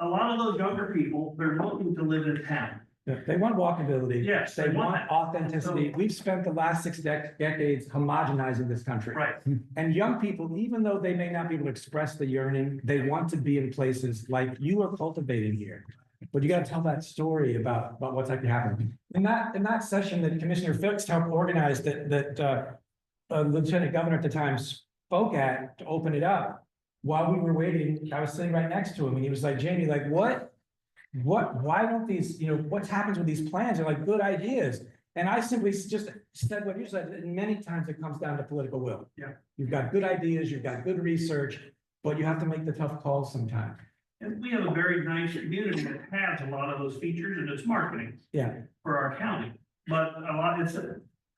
a lot of those younger people, they're looking to live in town. Yeah, they want walkability. Yes, They they want want that. authenticity. We've spent the last 6 decades homogenizing this country. Right. And young people, even though they may not be able to express the yearning, they want to be in places like you are cultivating here. But you got to tell that story about what's actually happening. In that session that Commissioner Fix helped organize that Lieutenant Governor at the time spoke at to open it up, while we were waiting, I was sitting right next to him and he was like, Jamie, like why don't these, you know, what happens with these plans are like good ideas? And I simply just said what you said, and many times it comes down to political will. Yeah. You've got good ideas, you've got good research, but you have to make the tough calls sometimes. And we have a very nice community that has a lot of those features in its marketing. Yeah. For our county, but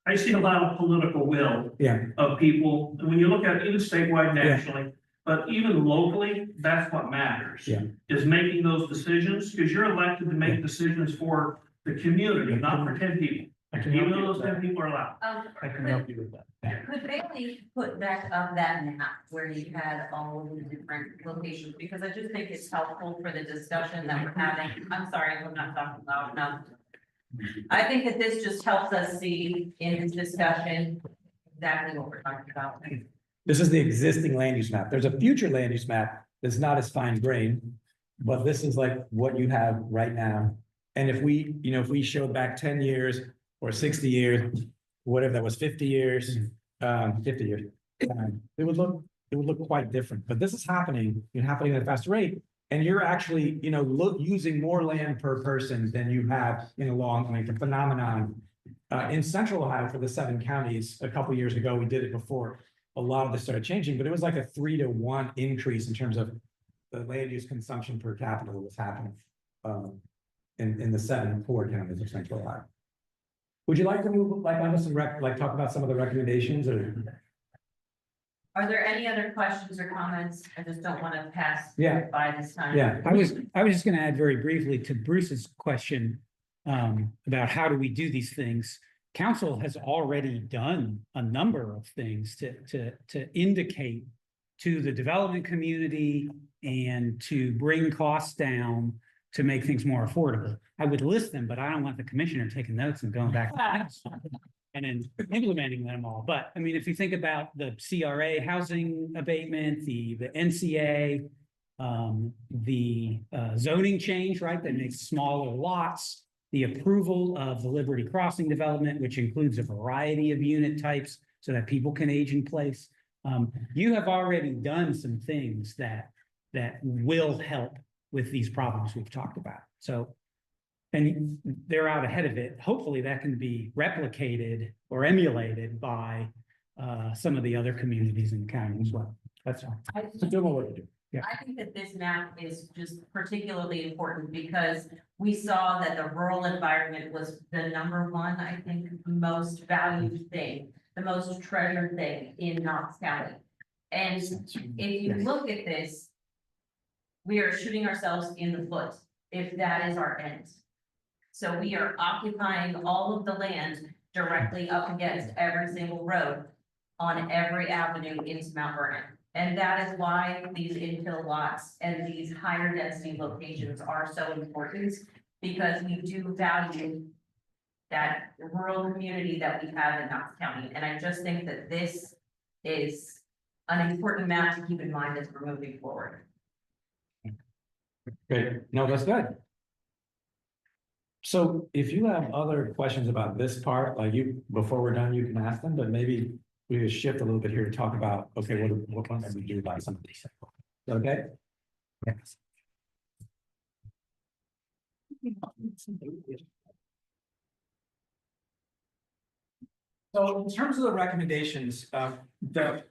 I see a lot of political will. Yeah. Of people, when you look at even statewide, nationally, but even locally, that's what matters. Yeah. Is making those decisions, because you're elected to make decisions for the community, not for 10 people. Even though those 10 people are allowed. I can help you with that. Could Bailey put back up that map where you had all of the different locations, because I just think it's helpful for the discussion that we're having. I'm sorry, I'm not talking loud enough. I think that this just helps us see in this discussion exactly what we're talking about. This is the existing land use map. There's a future land use map that's not as fine grained, but this is like what you have right now. And if we, you know, if we showed back 10 years or 60 years, whatever that was, 50 years, 50 years, it would look it would look quite different, but this is happening at a faster rate. And you're actually, using more land per person than you have in a long, like the phenomenon. In central Ohio for the 7 counties, a couple years ago, we did it before. A lot of this started changing, but it was like a 3-to-1 increase in terms of the land use consumption per capita that was happening. In the 7 poor counties of central Ohio. Would you like to move, on to some talk about some of the recommendations or? Are there any other questions or comments? I just don't want to pass Yeah. by this time. Yeah, I was just gonna add very briefly to Bruce's question about how do we do these things. Council has already done a number of things to indicate to the development community and to bring costs down to make things more affordable. I would list them, but I don't want the commissioner taking notes and going back and then implementing them all. But I mean, if you think about the CRA housing abatement, the NCA, the zoning change, right, that makes smaller lots, the approval of the Liberty Crossing development, which includes a variety of unit types so that people can age in place. You have already done some things that will help with these problems we've talked about. So, and they're out ahead of it. Hopefully that can be replicated or emulated by some of the other communities in the county as well. That's all. So do what we do. Yeah. I think that this map is just particularly important because we saw that the rural environment was the #1, I think, most valued thing, the most treasured thing in Knox County. And if you look at this, we are shooting ourselves in the foot if that is our end. So we are occupying all of the land directly up against every single road on every avenue into Mount Vernon. And that is why these infill lots and these higher density locations are so important, because we do value that rural community that we have in Knox County. And I just think that this is an important map to keep in mind as we're moving forward. Great, no, that's good. So if you have other questions about this part, before we're done, you can ask them, but maybe we just shift a little bit here to talk about, okay, what can we do about some of these? Okay? Yes. So in terms of the recommendations, the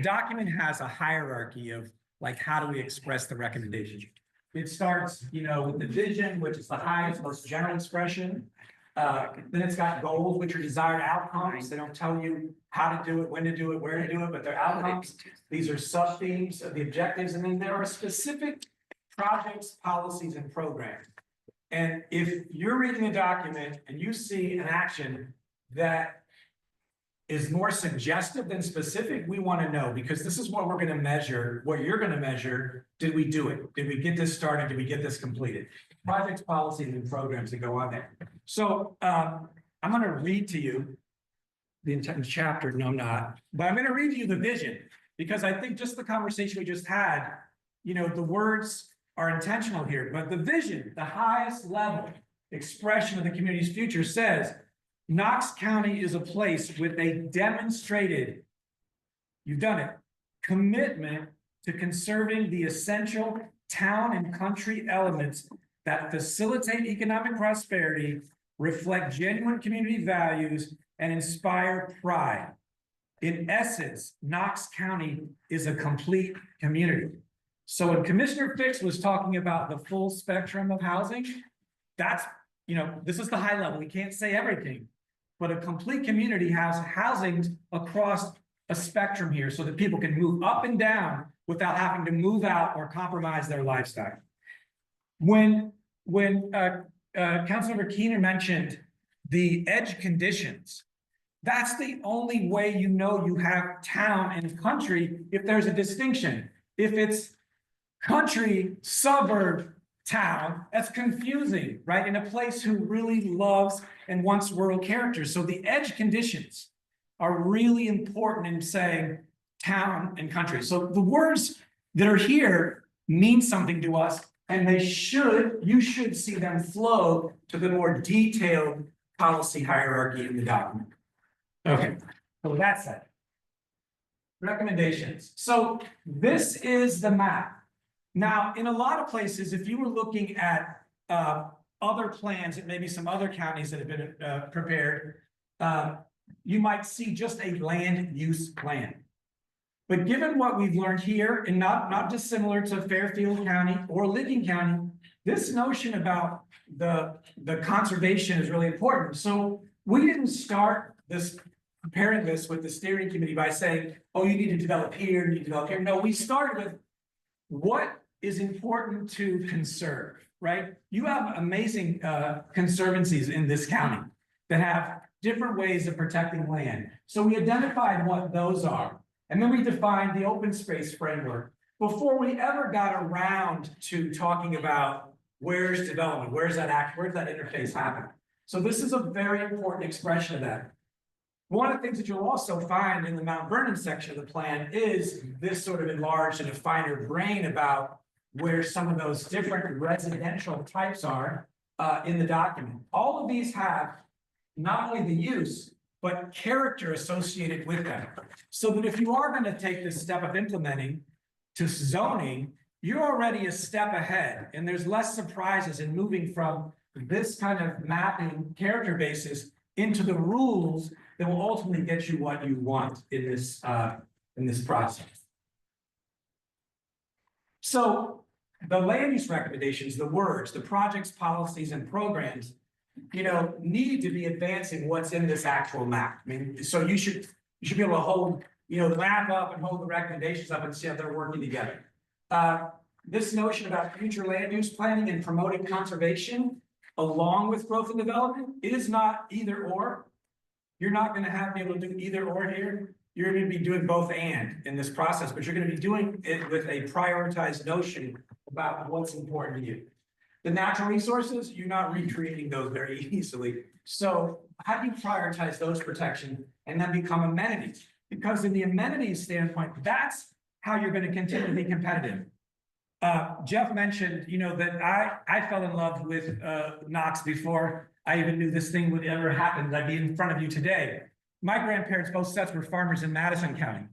document has a hierarchy of how do we express the recommendations? It starts, with the vision, which is the highest, most general expression. Then it's got goals, which are desired outcomes. They don't tell you how to do it, when to do it, where to do it, but they're outcomes. These are sub-themes of the objectives, and then there are specific projects, policies, and programs. And if you're reading a document and you see an action that is more suggestive than specific, we want to know, because this is what we're going to measure, what you're going to measure. Did we do it? Did we get this started? Did we get this completed? Projects, policies, and programs that go on there. So I'm going to read to you the entire chapter. No, I'm not. But I'm going to read to you the vision, because I think just the conversation we just had, the words are intentional here. But the vision, the highest level expression of the community's future, says Knox County is a place with a demonstrated, you've done it, commitment to conserving the essential town and country elements that facilitate economic prosperity, reflect genuine community values, and inspire pride. In essence, Knox County is a complete community. So when Commissioner Fix was talking about the full spectrum of housing, that's, this is the high level. We can't say everything, but a complete community has housing across a spectrum here so that people can move up and down without having to move out or compromise their lifestyle. When Councilmember Keener mentioned the edge conditions, that's the only way you have town and country if there's a distinction. If it's country, suburb, town, that's confusing, right? In a place who really loves and wants rural character. So the edge conditions are really important in saying town and country. So the words that are here mean something to us, and you should see them flow to the more detailed policy hierarchy in the document. Okay, so with that said, recommendations. So this is the map. Now, in a lot of places, if you were looking at other plans and maybe some other counties that have been prepared, you might see just a land use plan. But given what we've learned here, and not dissimilar to Fairfield County or Licking County, this notion about the conservation is really important. So we didn't start this preparing this with the steering committee by saying, oh, you need to develop here, you need to develop here. No, we started with what is important to conserve, right? You have amazing conservancies in this county that have different ways of protecting land. So we identified what those are. And then we defined the open space framework before we ever got around to talking about where's development, where's that interface happen. So this is a very important expression of that. One of the things that you'll also find in the Mount Vernon section of the plan is this sort of enlarged and a finer grain about where some of those different residential types are in the document. All of these have not only the use, but character associated with them. So that if you are going to take this step of implementing to zoning, you're already a step ahead, and there's less surprises in moving from this kind of mapping character basis into the rules that will ultimately get you what you want in this process. So the land use recommendations, the words, the projects, policies, and programs, need to be advancing what's in this actual map. I mean, so you should be able to hold, the map up and hold the recommendations up and see how they're working together. This notion about future land use planning and promoting conservation along with growth and development is not either or. You're not going to be able to do either or here. You're going to be doing both and in this process, but you're going to be doing it with a prioritized notion about what's important to you. The natural resources, you're not recreating those very easily. So how do you prioritize those protection and then become amenities? Because in the amenities standpoint, that's how you're going to continue to be competitive. Jeff mentioned, that I fell in love with Knox before I even knew this thing would ever happen. I'd be in front of you today. My grandparents, both sets, were farmers in Madison County.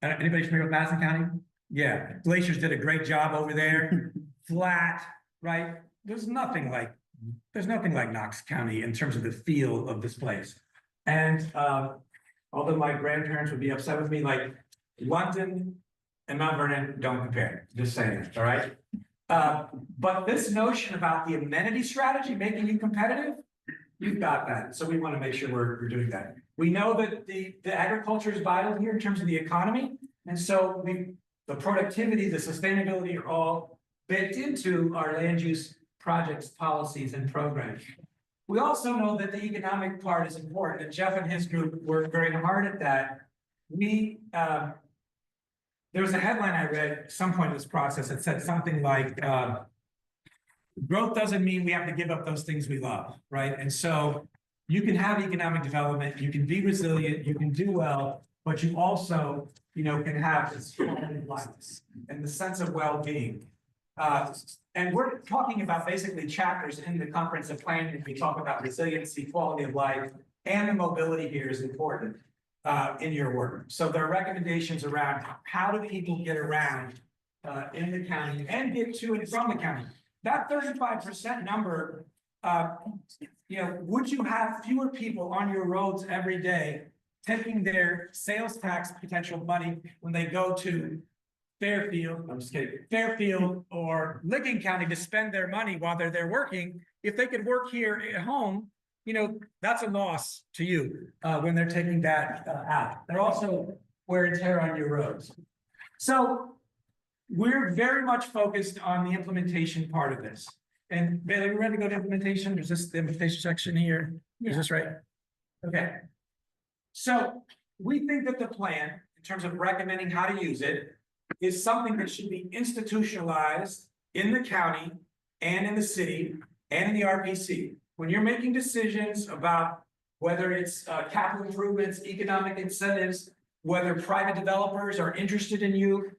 Anybody familiar with Madison County? Yeah, Glaciers did a great job over there. Flat, right? There's nothing like Knox County in terms of the feel of this place. And although my grandparents would be upset with me, like London and Mount Vernon don't compare, just saying that, all right? But this notion about the amenity strategy making you competitive, you've got that. So we want to make sure we're doing that. We know that the agriculture is vital here in terms of the economy. And so the productivity, the sustainability are all baked into our land use projects, policies, and programs. We also know that the economic part is important, and Jeff and his group worked very hard at that. There was a headline I read at some point in this process that said something like, growth doesn't mean we have to give up those things we love, right? And so you can have economic development, you can be resilient, you can do well, but you also, can have this quality of life and the sense of well-being. And we're talking about basically chapters in the comprehensive plan. If we talk about resiliency, quality of life, and the mobility here is important in your work. So there are recommendations around how do people get around in the county and get to and from the county. That 35% number, would you have fewer people on your roads every day taking their sales tax potential money when they go to Fairfield, I'm just kidding, Fairfield or Licking County to spend their money while they're there working? If they could work here at home, that's a loss to you when they're taking that out. They're also wear and tear on your roads. So we're very much focused on the implementation part of this. And Bailey, we're ready to go to implementation. Is this the implementation section here? Is this right? Okay. So we think that the plan, in terms of recommending how to use it, is something that should be institutionalized in the county and in the city and in the RPC. When you're making decisions about whether it's capital improvements, economic incentives, whether private developers are interested in you,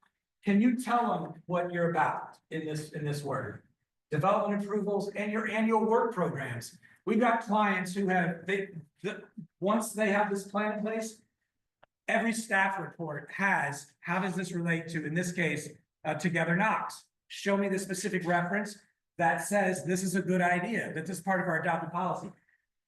can you tell them what you're about in this work? Development approvals and your annual work programs. We've got clients who have, once they have this plan in place, every staff report has, how does this relate to, in this case, Together Knox? Show me the specific reference that says this is a good idea, that this is part of our adopted policy.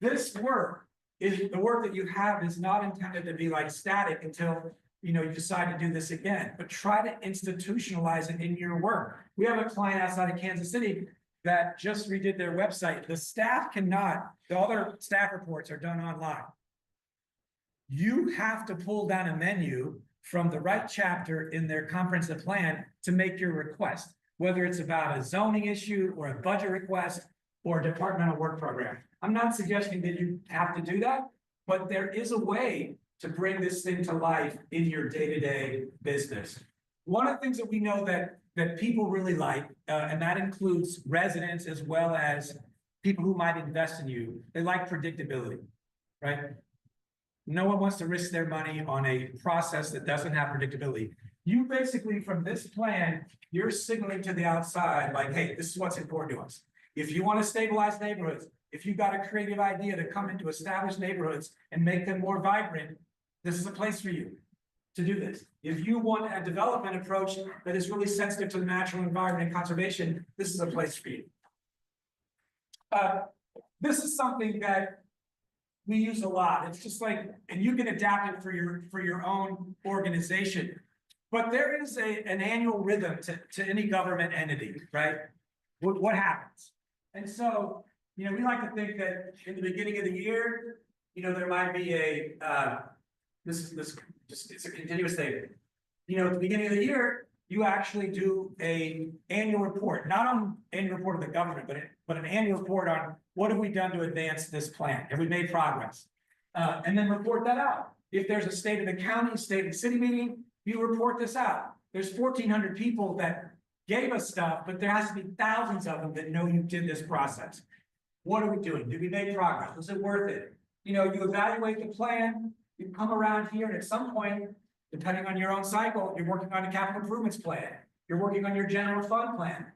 This work is, the work that you have is not intended to be like static until, you decide to do this again, but try to institutionalize it in your work. We have a client outside of Kansas City that just redid their website. The staff cannot, all their staff reports are done online. You have to pull down a menu from the right chapter in their comprehensive plan to make your request, whether it's about a zoning issue or a budget request or a departmental work program. I'm not suggesting that you have to do that, but there is a way to bring this thing to life in your day-to-day business. One of the things that we know that people really like, and that includes residents as well as people who might invest in you, they like predictability, right? No one wants to risk their money on a process that doesn't have predictability. You basically, from this plan, you're signaling to the outside, like, hey, this is what's important to us. If you want to stabilize neighborhoods, if you've got a creative idea to come into established neighborhoods and make them more vibrant, this is a place for you to do this. If you want a development approach that is really sensitive to the natural environment and conservation, this is a place for you. This is something that we use a lot. It's just like, and you can adapt it for your own organization. But there is an annual rhythm to any government entity, right? What happens? And so, we like to think that in the beginning of the year, there might be it's a continuous thing. At the beginning of the year, you actually do a annual report, not on annual report of the government, but an annual report on what have we done to advance this plan? Have we made progress? And then report that out. If there's a state of the county, state of the city meeting, you report this out. There's 1,400 people that gave us stuff, but there has to be thousands of them that know you did this process. What are we doing? Did we make progress? Was it worth it? You evaluate the plan, you come around here, and at some point, depending on your own cycle, you're working on a capital improvements plan. You're working on your general fund plan.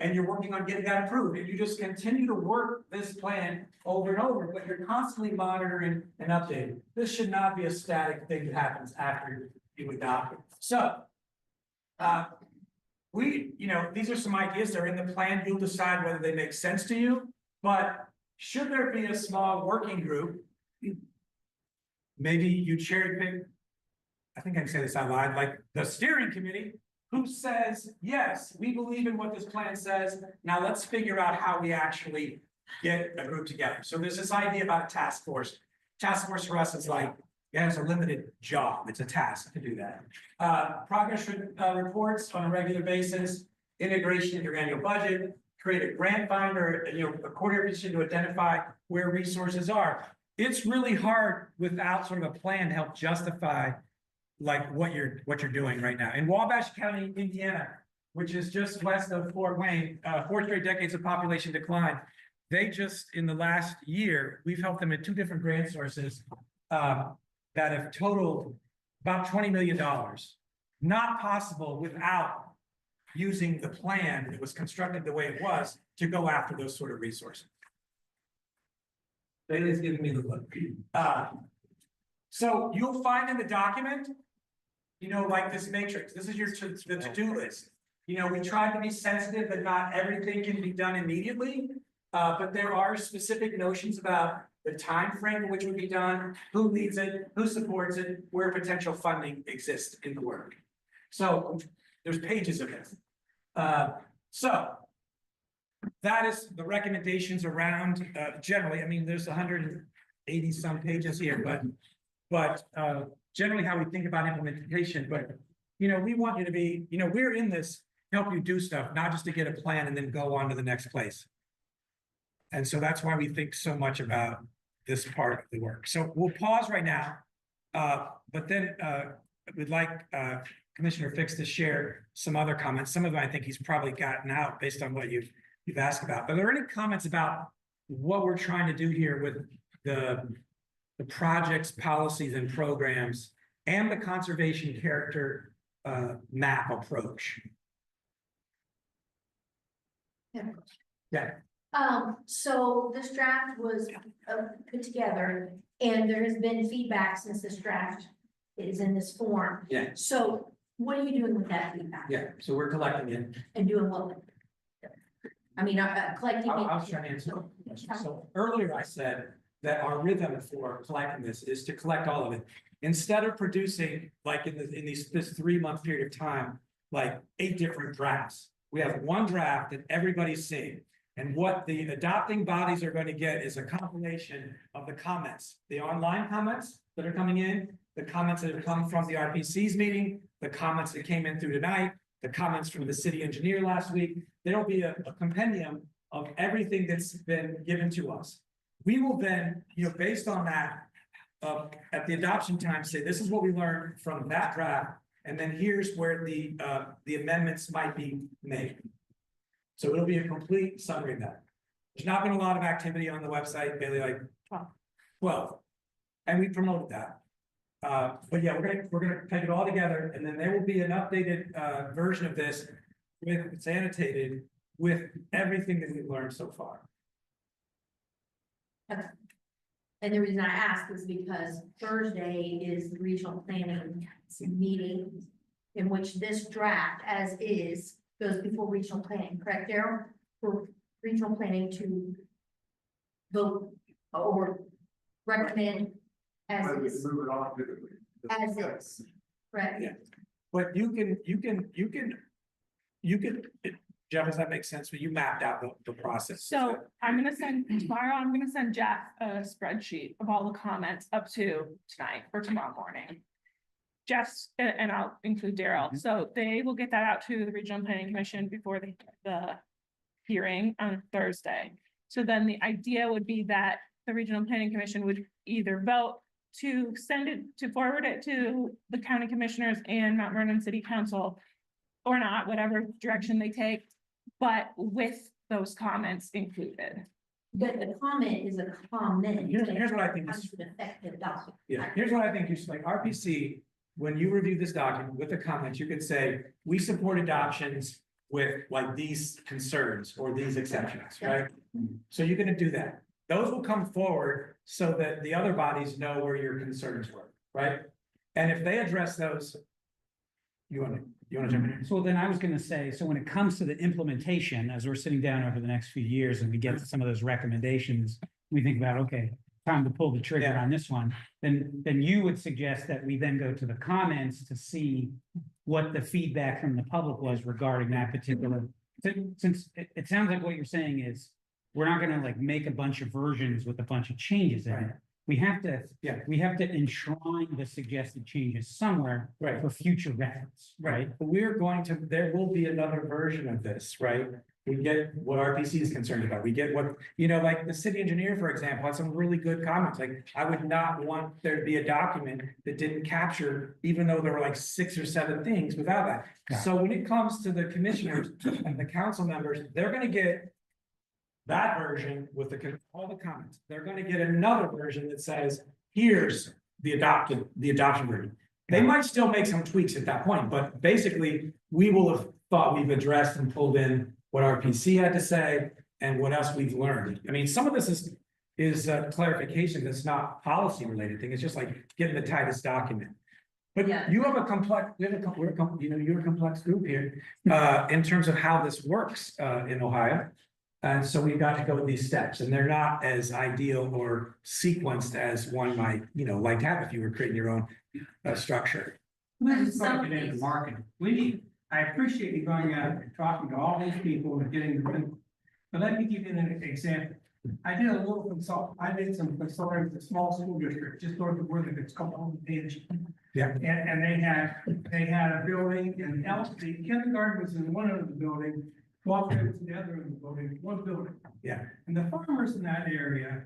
And you're working on getting that approved. And you just continue to work this plan over and over, but you're constantly monitoring and updating. This should not be a static thing that happens after you adopt it. So, these are some ideas that are in the plan. You'll decide whether they make sense to you. But should there be a small working group, maybe you cherry pick, I think I can say this out loud, like the steering committee, who says, yes, we believe in what this plan says. Now let's figure out how we actually get a group together. So there's this idea about a task force. Task force for us is like, it has a limited job. It's a task to do that. Progress reports on a regular basis, integration in your annual budget, create a grant finder, a quarterly position to identify where resources are. It's really hard without sort of a plan to help justify like what you're doing right now. In Wabash County, Indiana, which is just west of Fort Wayne, 4 straight decades of population decline. They just, in the last year, we've helped them in 2 different grant sources that have totaled about $20 million. Not possible without using the plan that was constructed the way it was to go after those sort of resources. That is giving me the look. So you'll find in the document, like this matrix, this is the to-do list. We try to be sensitive that not everything can be done immediately, but there are specific notions about the time frame in which it would be done, who leads it, who supports it, where potential funding exists in the work. So there's pages of this. So that is the recommendations around generally. I mean, there's 180 some pages here, but generally how we think about implementation. But we want you to be, we're in this to help you do stuff, not just to get a plan and then go on to the next place. And so that's why we think so much about this part of the work. So we'll pause right now, but then we'd like Commissioner Fix to share some other comments. Some of them I think he's probably gotten out based on what you've asked about. Are there any comments about what we're trying to do here with the projects, policies, and programs, and the conservation character map approach? Yeah. Yeah. So this draft was put together and there has been feedback since this draft is in this form. Yeah. So what are you doing with that feedback? Yeah, so we're collecting it. And doing what? with it? I mean, collecting it. I was trying to answer. the question. So earlier I said that our rhythm for collecting this is to collect all of it. Instead of producing, like this 3-month period of time, like 8 different drafts. We have one draft that everybody's seeing. And what the adopting bodies are going to get is a compilation of the comments, the online comments that are coming in, the comments that have come from the RPC's meeting, the comments that came in through tonight, the comments from the city engineer last week. There'll be a compendium of everything that's been given to us. We will then, based on that, at the adoption time, say, this is what we learned from that draft, and then here's where the amendments might be made. So it'll be a complete summary of that. There's not been a lot of activity on the website, Bailey, like 12, and we promoted that. But yeah, we're gonna take it all together, and then there will be an updated version of this with, it's annotated with everything that we've learned so far. And the reason I ask is because Thursday is the regional planning meeting in which this draft as is goes before regional planning, correct, Daryl? For regional planning to vote or recommend as is, Move it on to the. as is, correct? Yeah. But you can, Jeff, does that make sense? But you mapped out the process. So tomorrow, I'm gonna send Jeff a spreadsheet of all the comments up to tonight or tomorrow morning. Jeff's, and I'll include Daryl, so they will get that out to the Regional Planning Commission before the hearing on Thursday. So then the idea would be that the Regional Planning Commission would either vote to forward it to the county commissioners and Mount Vernon City Council, or not, whatever direction they take, but with those comments included. But the comment is a comment. Here's what I think It is- has to affect the document. Yeah, here's what I think you should, like RPC, when you review this document with the comments, you could say, we support adoptions with like these concerns or these exceptions, right? So you're gonna do that. Those will come forward so that the other bodies know where your concerns were, right? And if they address those, you wanna jump in here? So then I was gonna say, so when it comes to the implementation, as we're sitting down over the next few years and we get to some of those recommendations, we think about, okay, time to pull the trigger Yeah. on this one, then you would suggest that we then go to the comments to see what the feedback from the public was regarding that particular, since it sounds like what you're saying is, we're not gonna like make a bunch of versions with a bunch of changes in it. Right. We have to, Yeah. we have to enshrine the suggested changes somewhere Right. for future reference, right? But we're going to, there will be another version of this, right? We get what RPC is concerned about. We get what, like the city engineer, for example, had some really good comments. Like, I would not want there to be a document that didn't capture, even though there were like 6 or 7 things without that. Yeah. So when it comes to the commissioners and the council members, they're gonna get that version with all the comments. They're gonna get another version that says, here's the adoption version. They might still make some tweaks at that point, but basically, we will have thought we've addressed and pulled in what RPC had to say and what else we've learned. I mean, some of this is clarification that's not policy related thing. It's just like getting the tightest document. But Yeah. you have a complex, you're a complex group here, in terms of how this works, in Ohio. And so we've got to go with these steps, and they're not as ideal or sequenced as one might, like to have if you were creating your own structure. Let's just Some talk it into things- marketing. I appreciate you going out and talking to all these people and getting them. But let me give you an example. I did some consulting with a small school district just north of Worthing, it's called Home Page. Yeah. And they had a building and the kindergarten was in one end of the building, 12th grade was in the other end of the building, one building. Yeah. And the farmers in that area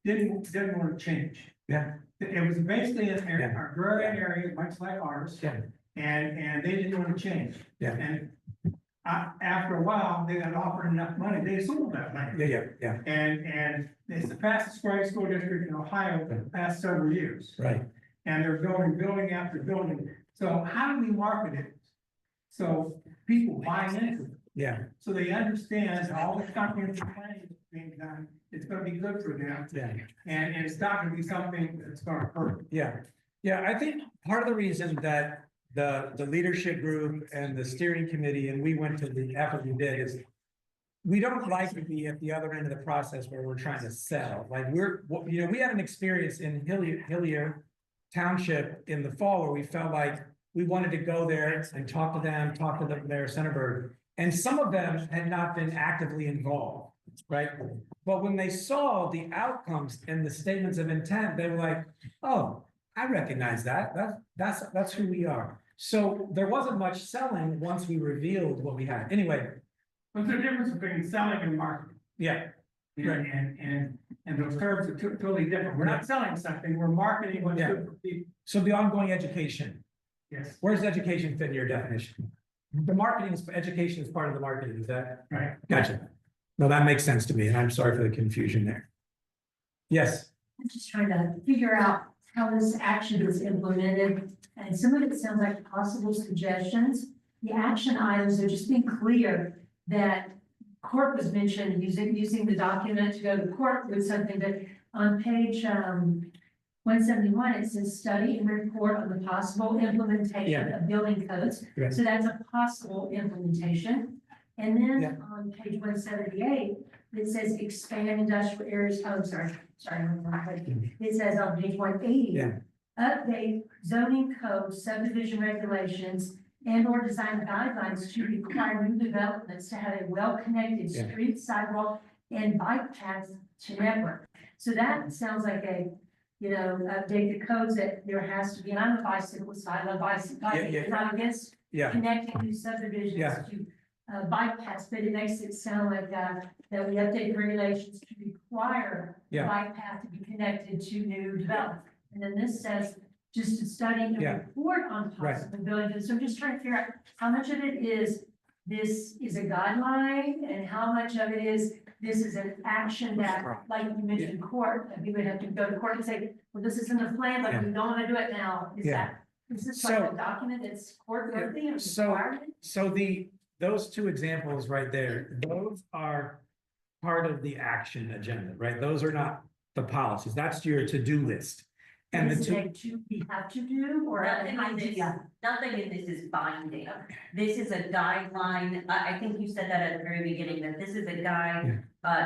didn't want to change. Yeah. It was basically an Yeah. agrarian area, much like ours. Yeah. And they didn't want to change. Yeah. And after a while, they got offered enough money, they sold that land. Yeah, And it's the fastest growing school district in Ohio for the past several years. right. And they're building after building. So how do we market it? So people buy into it, Yeah, so they understand all the comprehensive planning being done, it's gonna be good for them. Yeah. And it's not gonna be something that's gonna hurt. Yeah, yeah, I think part of the reason that the leadership group and the steering committee, and we went to the effort we did is. We don't like to be at the other end of the process where we're trying to sell, like we had an experience in Hillier Township in the fall where we felt like we wanted to go there and talk to them, talk to the Mayor Centerburg. And some of them had not been actively involved, right? But when they saw the outcomes and the statements of intent, they were like, oh, I recognize that. That's who we are. So there wasn't much selling once we revealed what we had. Anyway, But there's a difference between selling and marketing. yeah, And those terms are totally different. We're not selling something, we're marketing what's good for people. so the ongoing education, Yes, where's education fit in your definition? The marketing is, education is part of the marketing, is that? right. Gotcha. No, that makes sense to me, and I'm sorry for the confusion there. Yes, I'm just trying to figure out how this action is implemented, and some of it sounds like possible suggestions. The action items are just being clear that court was mentioned, using the document to go to court with something that on page 171, it says study and report on the possible implementation of building codes. Right. So that's a possible implementation. And then Yeah. on page 178, it says expand industrial areas. Oh, sorry. It says on page 180, Yeah. update zoning code, subdivision regulations, and or design guidelines to require new developments to have a well-connected Yeah. street, sidewalk, and bike paths to network. So that sounds like a, update the codes that there has to be, and I'm a bicyclist, I love bicycles, Yeah. not against yeah, connecting new subdivisions Yeah. to bike paths, but it makes it sound like that we update the regulations to require the Yeah. bike path to be connected to new development. And then this says just to study and Yeah. report on Right. possible buildings. So I'm just trying to figure out how much of it is this is a guideline and how much of it is this is an action that, like you mentioned, court, that we would have to go to court and say, well, this isn't a plan, but we don't want to do it now. Yeah. Is this So- like a document that's court worthy and So- required? so those two examples right there, those are part of the action agenda, right? Those are not the policies, that's your to-do list. And the Is two, it we have to do or an Nothing in this, idea? nothing in this is binding. This is a guideline. I think you said that at the very beginning, that this is a guide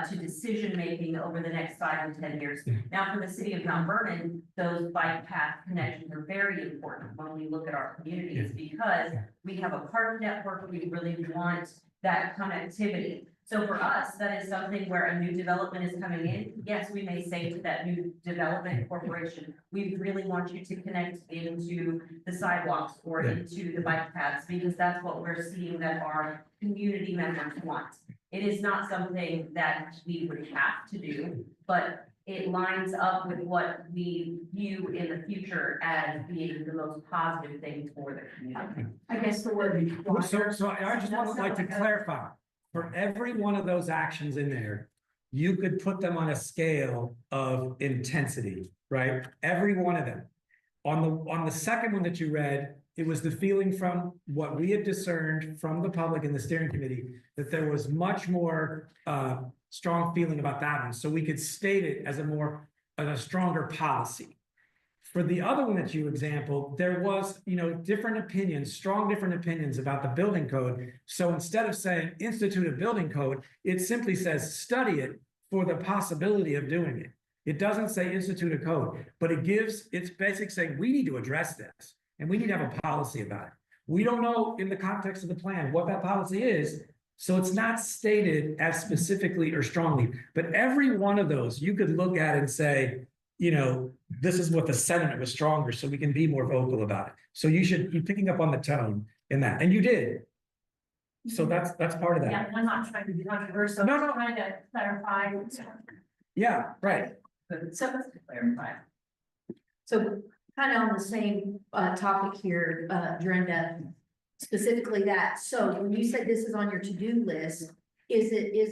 to decision-making over the next 5 and 10 years. Yeah. Now, for the city of Mount Vernon, those bike path connections are very important when we look at our communities because we have a park network, we really want that connectivity. So for us, that is something where a new development is coming in. Yes, we may say to that new development corporation, we really want you to connect into the sidewalks or Yeah. into the bike paths, because that's what we're seeing that our community members want. It is not something that we would have to do, but it lines up with what we view in the future as being the most positive thing for the community. I guess the word required. so I just want to like to clarify, for every one of those actions in there, you could put them on a scale of intensity, right? Every one of them. On the second one that you read, it was the feeling from what we had discerned from the public and the steering committee, that there was much more strong feeling about that one, so we could state it as a stronger policy. For the other one that you exampled, there was, different opinions, strong different opinions about the building code. So instead of saying institute a building code, it simply says study it for the possibility of doing it. It doesn't say institute a code, but it's basically saying we need to address this and we need to have a policy about it. We don't know in the context of the plan what that policy is, so it's not stated as specifically or strongly, but every one of those you could look at and say, this is what the sentiment was stronger, so we can be more vocal about it. So you should be picking up on the tone in that, and you did. So that's part of that. Yeah, I'm not trying to be controversial, No, I'm no. trying to clarify. Yeah, right. So let's clarify. So kind of on the same topic here, Brenda, specifically that, so when you said this is on your to-do list, is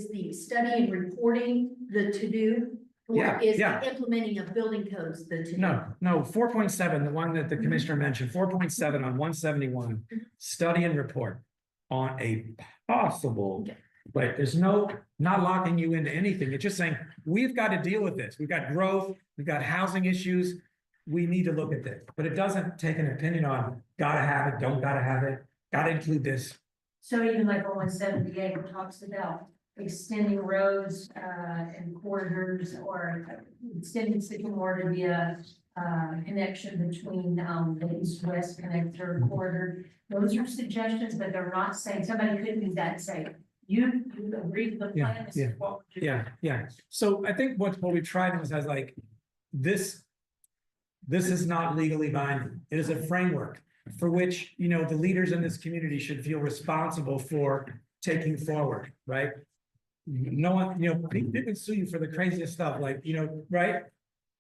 the study and reporting the to-do? Yeah, Or is yeah. the implementing of building codes the to-do? No, 4.7, the one that the commissioner mentioned, 4.7 on 171, study and report on a possible Right, there's not locking you into anything. It's just saying, we've got to deal with this. We've got growth, we've got housing issues. We need to look at this, but it doesn't take an opinion on gotta have it, don't gotta have it, gotta include this. So even like on 178, it talks about extending roads, and corridors, or extending Sycamore to be a, connection between, the east-west connector corridor. Those are suggestions, but they're not saying, somebody could do that and say, you agree with the Yeah, plan, this is what we're doing. Yeah. So I think what we tried was as like, this is not legally binding. It is a framework for which, you know, the leaders in this community should feel responsible for taking forward, right? No one, you know, people can sue you for the craziest stuff, like, you know, right?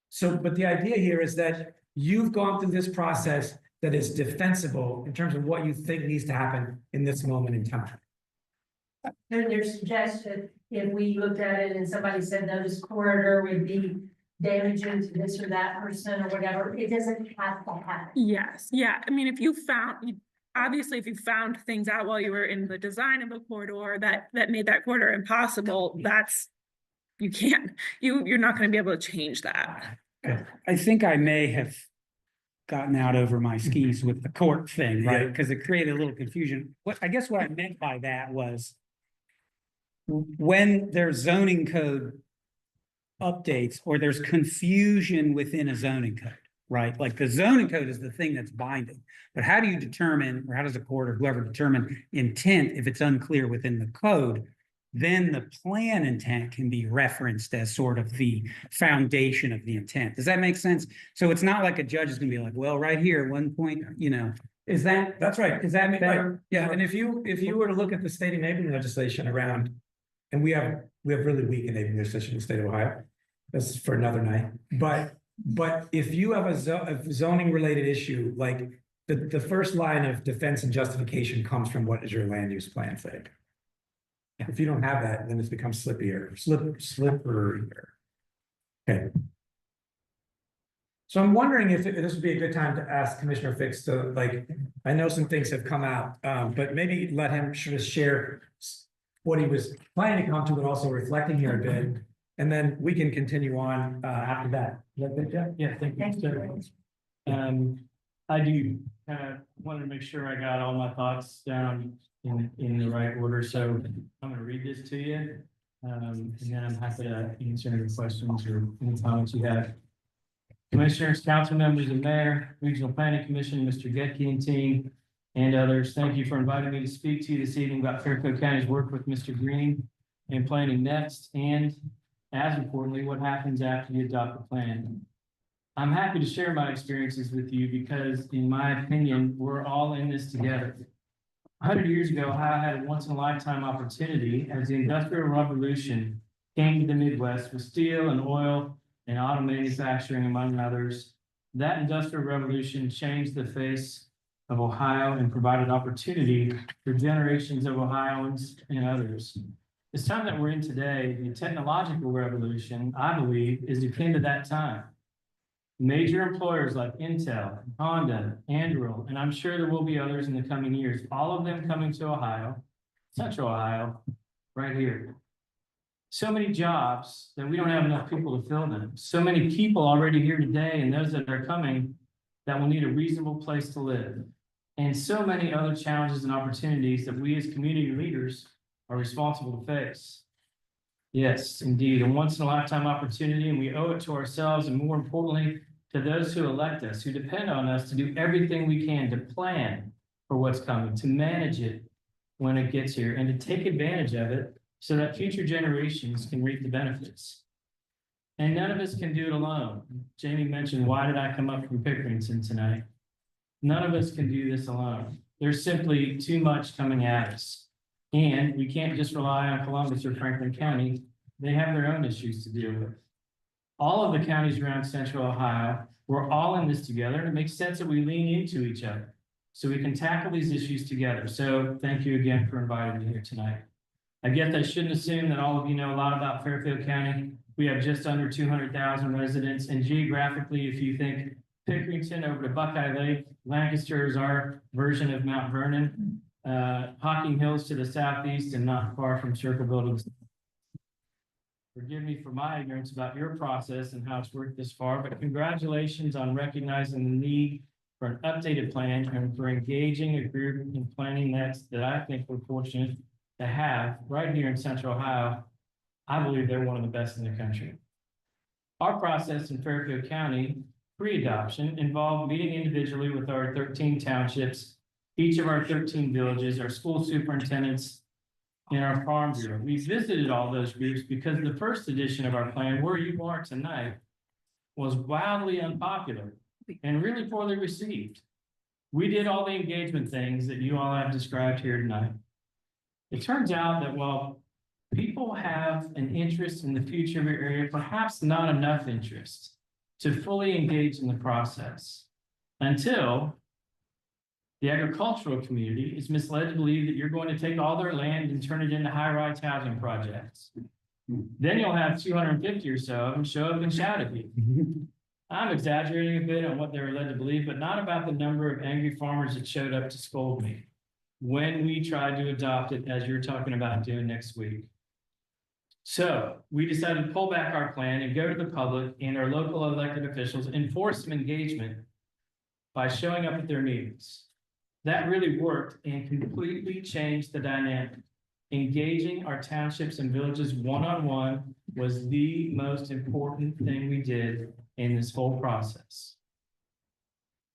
So, but the idea here is that you've gone through this process that is defensible in terms of what you think needs to happen in this moment in time. And your suggestion, if we looked at it and somebody said, no, this corridor would be damaging to this or that person or whatever, it doesn't have to happen. Yes, yeah, I mean, if you obviously, if you found things out while you were in the design of a corridor that made that corridor impossible, you're not gonna be able to change that. I think I may have gotten out over my skis with the court thing, right? Because it created a little confusion. I guess what I meant by that was when there's zoning code updates or there's confusion within a zoning code, right? Like the zoning code is the thing that's binding. But how do you determine, or how does the court or whoever determine intent if it's unclear within the code? Then the plan intent can be referenced as sort of the foundation of the intent. Does that make sense? So it's not like a judge is gonna be like, well, right here, 1 point, you know. That's right, is that Better. right? Yeah, and if you were to look at the state enabling legislation around, and we have really weak enabling legislation in the state of Ohio. That's for another night, but if you have a zoning related issue, like the first line of defense and justification comes from what is your land use plan say? If you don't have that, then it's become slipperier. Okay. So I'm wondering if this would be a good time to ask Commissioner Fix to, like, I know some things have come out, but maybe let him just share what he was planning to come to, but also reflecting here a bit. And then we can continue on after that. Is that good, Jeff? Yeah, thank you. Thank I do wanted to make sure I got all my thoughts down in the right order, so I'm gonna read this to you. And then I'm happy to answer any questions or any comments you have. Commissioners, council members, and mayor, Regional Planning Commission, Mr. Getke and team, and others, thank you for inviting me to speak to you this evening about Fairfield County's work with Mr. Green in planning next, and as importantly, what happens after you adopt the plan. I'm happy to share my experiences with you because, in my opinion, we're all in this together. 100 years ago, Ohio had a once-in-a-lifetime opportunity as the Industrial Revolution came to the Midwest with steel and oil and auto manufacturing, among others. That Industrial Revolution changed the face of Ohio and provided opportunity for generations of Ohioans and others. This time that we're in today, the technological revolution, I believe, is akin to that time. Major employers like Intel, Honda, Anduril, and I'm sure there will be others in the coming years, all of them coming to Ohio, Central Ohio, right here. So many jobs that we don't have enough people to fill them. So many people already here today and those that are coming that will need a reasonable place to live. And so many other challenges and opportunities that we as community leaders are responsible to face. Yes, indeed, a once-in-a-lifetime opportunity, and we owe it to ourselves, and more importantly, to those who elect us, who depend on us to do everything we can to plan for what's coming, to manage it when it gets here, and to take advantage of it so that future generations can reap the benefits. And none of us can do it alone. Jamie mentioned, why did I come up from Pickerington tonight? None of us can do this alone. There's simply too much coming at us. And we can't just rely on Columbus or Franklin County. They have their own issues to deal with. All of the counties around Central Ohio, we're all in this together, and it makes sense that we lean into each other so we can tackle these issues together. So thank you again for inviting me here tonight. I guess I shouldn't assume that all of you know a lot about Fairfield County. We have just under 200,000 residents, and geographically, if you think Pickerington over to Buckeye Lake, Lancaster is our version of Mount Vernon. Hocking Hills to the southeast and not far from Circleville to the Forgive me for my ignorance about your process and how it's worked this far, but congratulations on recognizing the need for an updated plan and for engaging a group in planning that I think we're fortunate to have right here in Central Ohio. I believe they're one of the best in the country. Our process in Fairfield County pre-adoption involved meeting individually with our 13 townships, each of our 13 villages, our school superintendents, and our farm bureau. We visited all those groups because the first edition of our plan, where you are tonight, was wildly unpopular and really poorly received. We did all the engagement things that you all have described here tonight. It turns out that while people have an interest in the future of your area, perhaps not enough interest to fully engage in the process until the agricultural community is misled to believe that you're going to take all their land and turn it into high-rise housing projects. Then you'll have 250 or so of them show up and shout at you. I'm exaggerating a bit on what they were led to believe, but not about the number of angry farmers that showed up to scold me when we tried to adopt it as you're talking about doing next week. So we decided to pull back our plan and go to the public and our local elected officials and force some engagement by showing up at their meetings. That really worked and completely changed the dynamic. Engaging our townships and villages one-on-one was the most important thing we did in this whole process.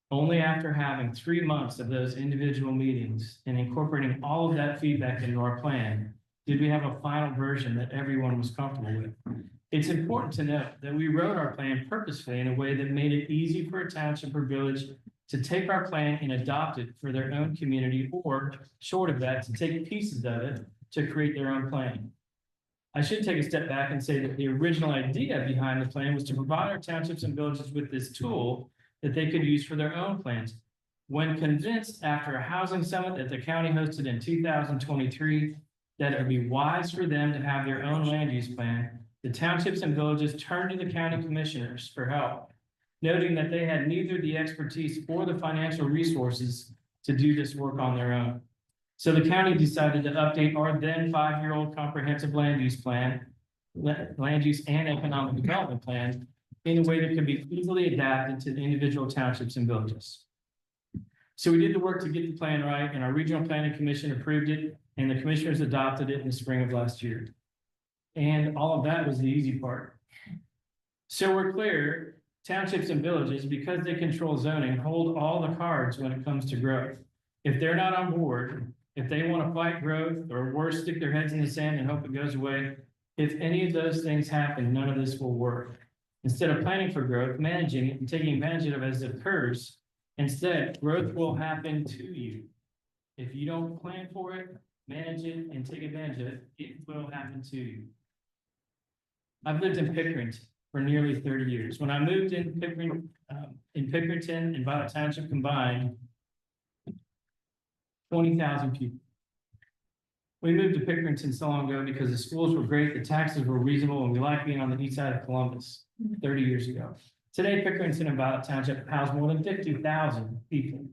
Only after having 3 months of those individual meetings and incorporating all of that feedback into our plan, did we have a final version that everyone was comfortable with. It's important to note that we wrote our plan purposefully in a way that made it easy for a township or village to take our plan and adopt it for their own community, or short of that, to take pieces of it to create their own plan. I should take a step back and say that the original idea behind the plan was to provide our townships and villages with this tool that they could use for their own plans. When convinced after a housing summit that the county hosted in 2023 that it would be wise for them to have their own land use plan, the townships and villages turned to the county commissioners for help, noting that they had neither the expertise or the financial resources to do this work on their own. So the county decided to update our then 5-year-old comprehensive land use plan, land use and economic development plan, in a way that could be easily adapted to the individual townships and villages. So we did the work to get the plan right, and our regional planning commission approved it, and the commissioners adopted it in the spring of last year. And all of that was the easy part. So we're clear, townships and villages, because they control zoning, hold all the cards when it comes to growth. If they're not on board, if they want to fight growth, or worse, stick their heads in the sand and hope it goes away, if any of those things happen, none of this will work. Instead of planning for growth, managing it, and taking advantage of it as it occurs, instead, growth will happen to you. If you don't plan for it, manage it, and take advantage of it, it will happen to you. I've lived in Pickerington for nearly 30 years. When I moved in Pickerington and Violet Township combined, 20,000 people. We moved to Pickerington so long ago because the schools were great, the taxes were reasonable, and we liked being on the east side of Columbus 30 years ago. Today, Pickerington and Violet Township house more than 50,000 people.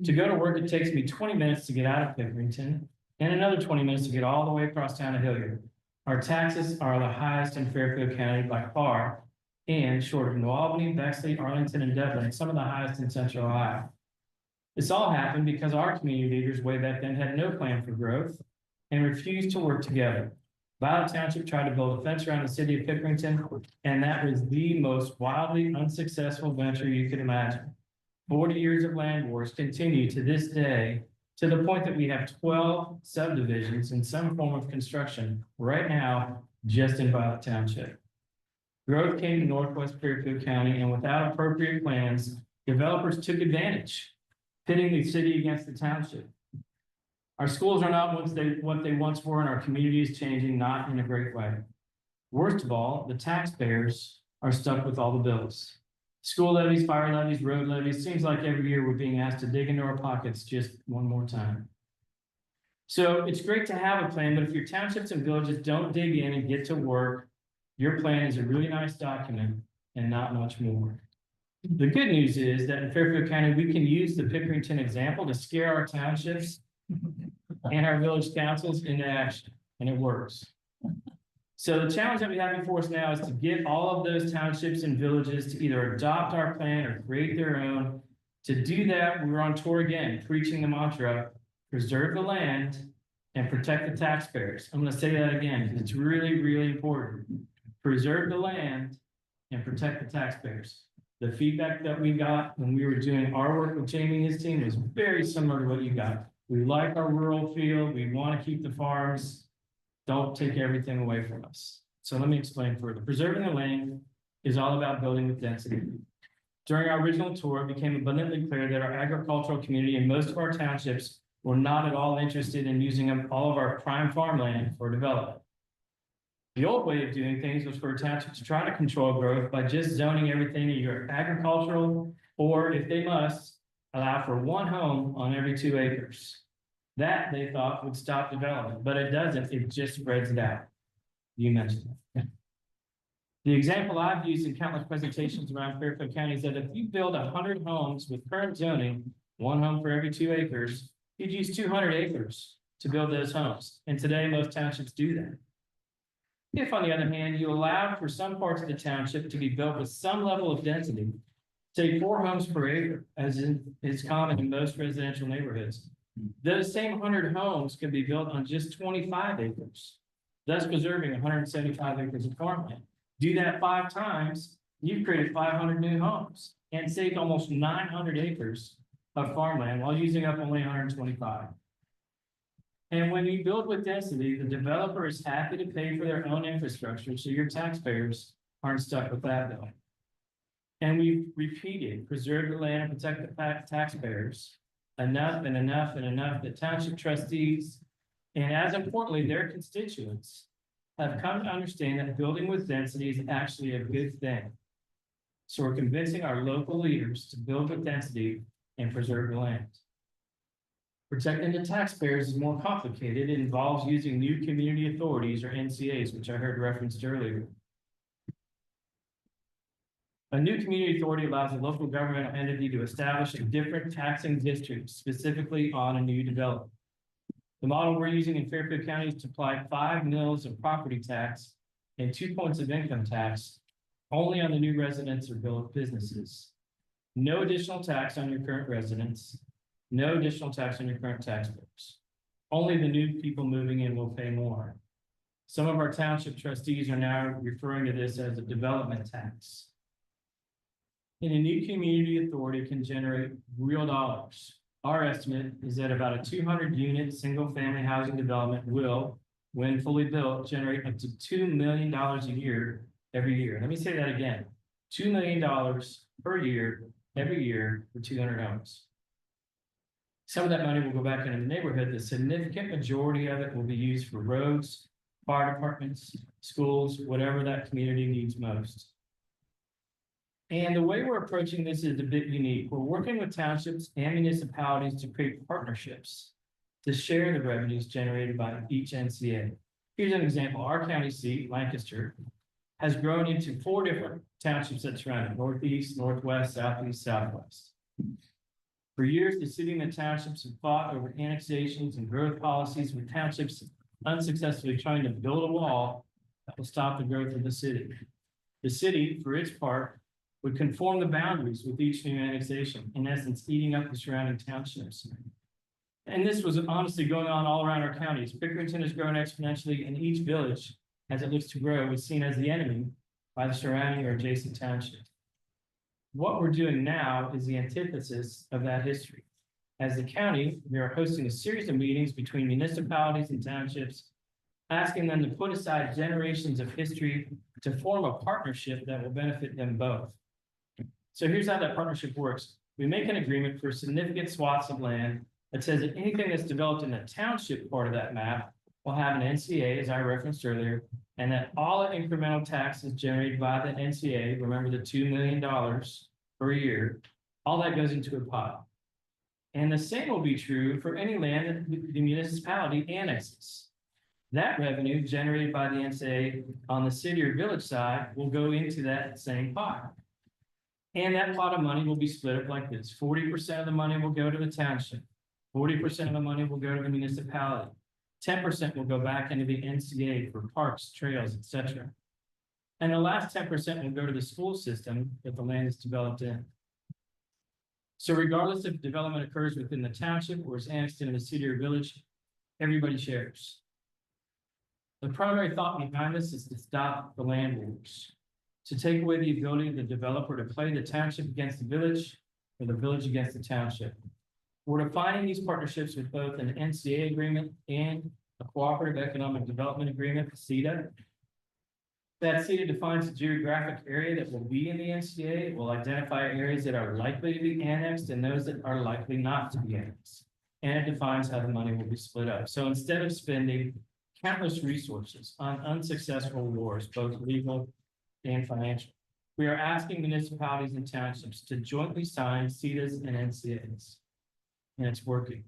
To go to work, it takes me 20 minutes to get out of Pickerington and another 20 minutes to get all the way across town to Hilliard. Our taxes are the highest in Fairfield County by far, and short of New Albany, Bexley, Arlington, and Devlin, some of the highest in Central Ohio. This all happened because our community leaders way back then had no plan for growth and refused to work together. Violet Township tried to build a fence around the city of Pickerington, and that was the most wildly unsuccessful venture you could imagine. 40 years of land wars continue to this day, to the point that we have 12 subdivisions in some form of construction right now, just in Violet Township. Growth came to Northwest Fairfield County, and without appropriate plans, developers took advantage, pitting the city against the township. Our schools are not what they once were, and our community is changing, not in a great way. Worst of all, the taxpayers are stuck with all the bills. School levies, fire levies, road levies, seems like every year we're being asked to dig into our pockets just one more time. So it's great to have a plan, but if your townships and villages don't dig in and get to work, your plan is a really nice document and not much more. The good news is that in Fairfield County, we can use the Pickerington example to scare our townships and our village councils into action, and it works. So the challenge that we have before us now is to get all of those townships and villages to either adopt our plan or create their own. To do that, we're on tour again, preaching the mantra, preserve the land and protect the taxpayers. I'm gonna say that again, because it's really, really important. Preserve the land and protect the taxpayers. The feedback that we got when we were doing our work with Jamie and his team was very similar to what you got. We like our rural feel, we want to keep the farms. Don't take everything away from us. So let me explain further. Preserving the land is all about building with density. During our original tour, it became abundantly clear that our agricultural community and most of our townships were not at all interested in using up all of our prime farmland for development. The old way of doing things was for a township to try to control growth by just zoning everything either agricultural, or if they must, allow for one home on every 2 acres. That, they thought, would stop development, but it doesn't, it just spreads it out. You mentioned that. The example I've used in countless presentations around Fairfield County is that if you build 100 homes with current zoning, one home for every 2 acres, you'd use 200 acres to build those homes. And today, most townships do that. If, on the other hand, you allowed for some parts of the township to be built with some level of density, say 4 homes per acre, as is common in most residential neighborhoods, those same 100 homes can be built on just 25 acres, thus preserving 175 acres of farmland. Do that 5 times, you've created 500 new homes and saved almost 900 acres of farmland while using up only 125. And when you build with density, the developer is happy to pay for their own infrastructure, so your taxpayers aren't stuck with that bill. And we've repeated, preserve the land and protect the taxpayers enough and enough and enough that township trustees, and as importantly, their constituents, have come to understand that building with density is actually a good thing. So we're convincing our local leaders to build with density and preserve the land. Protecting the taxpayers is more complicated. It involves using new community authorities or NCAs, which I heard referenced earlier. A new community authority allows a local governmental entity to establish a different taxing district specifically on a new development. The model we're using in Fairfield County is to apply 5 mills of property tax and 2 points of income tax only on the new residents or businesses. No additional tax on your current residents. No additional tax on your current taxpayers. Only the new people moving in will pay more. Some of our township trustees are now referring to this as a development tax. And a new community authority can generate real dollars. Our estimate is that about a 200-unit single-family housing development will, when fully built, generate up to $2 million a year every year. Let me say that again. $2 million per year, every year for 200 homes. Some of that money will go back into the neighborhood. The significant majority of it will be used for roads, fire departments, schools, whatever that community needs most. And the way we're approaching this is a bit unique. We're working with townships and municipalities to create partnerships to share the revenues generated by each NCA. Here's an example. Our county seat, Lancaster, has grown into 4 different townships that surround it: Northeast, Northwest, Southeast, Southwest. For years, the city and the townships have fought over annexations and growth policies, with townships unsuccessfully trying to build a wall that will stop the growth of the city. The city, for its part, would conform the boundaries with each new annexation, in essence, eating up the surrounding townships. And this was honestly going on all around our counties. Pickerington has grown exponentially, and each village, as it looks to grow, was seen as the enemy by the surrounding or adjacent townships. What we're doing now is the antithesis of that history. As the county, we are hosting a series of meetings between municipalities and townships, asking them to put aside generations of history to form a partnership that will benefit them both. So here's how that partnership works. We make an agreement for significant swaths of land that says that anything that's developed in the township part of that map will have an NCA, as I referenced earlier, and that all incremental taxes generated by the NCA, remember the $2 million per year, all that goes into a pot. And the same will be true for any land that the municipality annexes. That revenue generated by the NCA on the city or village side will go into that same pot. And that pot of money will be split up like this. 40% of the money will go to the township. 40% of the money will go to the municipality. 10% will go back into the NCA for parks, trails, etc. And the last 10% will go to the school system that the land is developed in. So regardless if development occurs within the township or is annexed into the city or village, everybody shares. The primary thought behind this is to stop the land wars, to take away the ability of the developer to play the township against the village or the village against the township. We're defining these partnerships with both an NCA agreement and a cooperative economic development agreement, CETA. That CETA defines the geographic area that will be in the NCA. It will identify areas that are likely to be annexed and those that are likely not to be annexed. And it defines how the money will be split up. So instead of spending countless resources on unsuccessful wars, both legal and financial, we are asking municipalities and townships to jointly sign CETAs and NCAs. And it's working.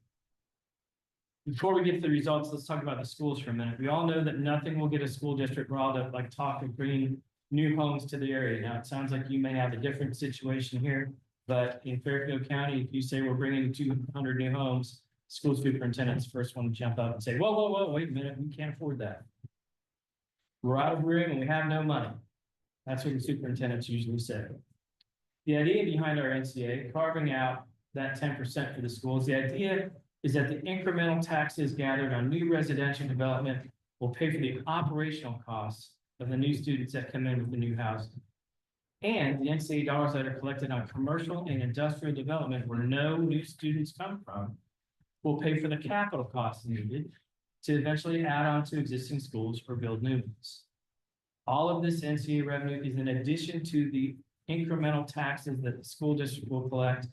Before we get to the results, let's talk about the schools for a minute. We all know that nothing will get a school district riled up like talk of bringing new homes to the area. Now, it sounds like you may have a different situation here, but in Fairfield County, if you say we're bringing 200 new homes, school superintendent's the first one to jump up and say, whoa, wait a minute, we can't afford that. We're out of room and we have no money. That's what the superintendents usually say. The idea behind our NCA, carving out that 10% for the schools, the idea is that the incremental taxes gathered on new residential development will pay for the operational costs of the new students that come in with the new housing. And the NCA dollars that are collected on commercial and industrial development where no new students come from will pay for the capital costs needed to eventually add on to existing schools or build new ones. All of this NCA revenue is in addition to the incremental taxes that the school district will collect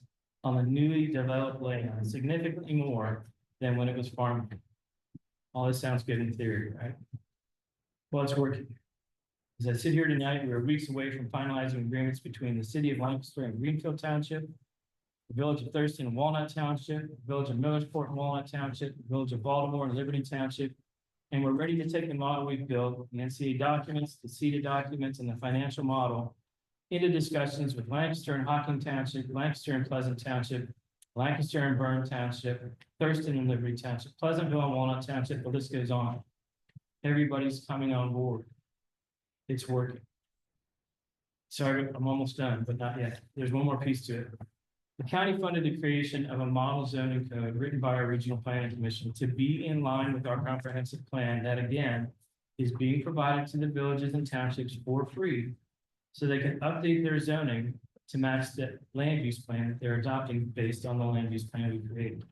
on the newly developed land, significantly more than when it was farmed. All this sounds good in theory, right? Well, it's working. As I sit here tonight, we are weeks away from finalizing agreements between the city of Lancaster and Greenfield Township, the village of Thurston and Walnut Township, the village of Millersport and Walnut Township, the village of Baltimore and Liberty Township. And we're ready to take the model we've built, the NCA documents, the CETA documents, and the financial model into discussions with Lancaster and Hocking Township, Lancaster and Pleasant Township, Lancaster and Byrne Township, Thurston and Liberty Township, Pleasantville and Walnut Township, the list goes on. Everybody's coming on board. It's working. Sorry, I'm almost done, but not yet. There's one more piece to it. The county funded the creation of a model zoning code written by our regional planning commission to be in line with our comprehensive plan that again is being provided to the villages and townships for free so they can update their zoning to match the land use plan that they're adopting based on the land use plan we created.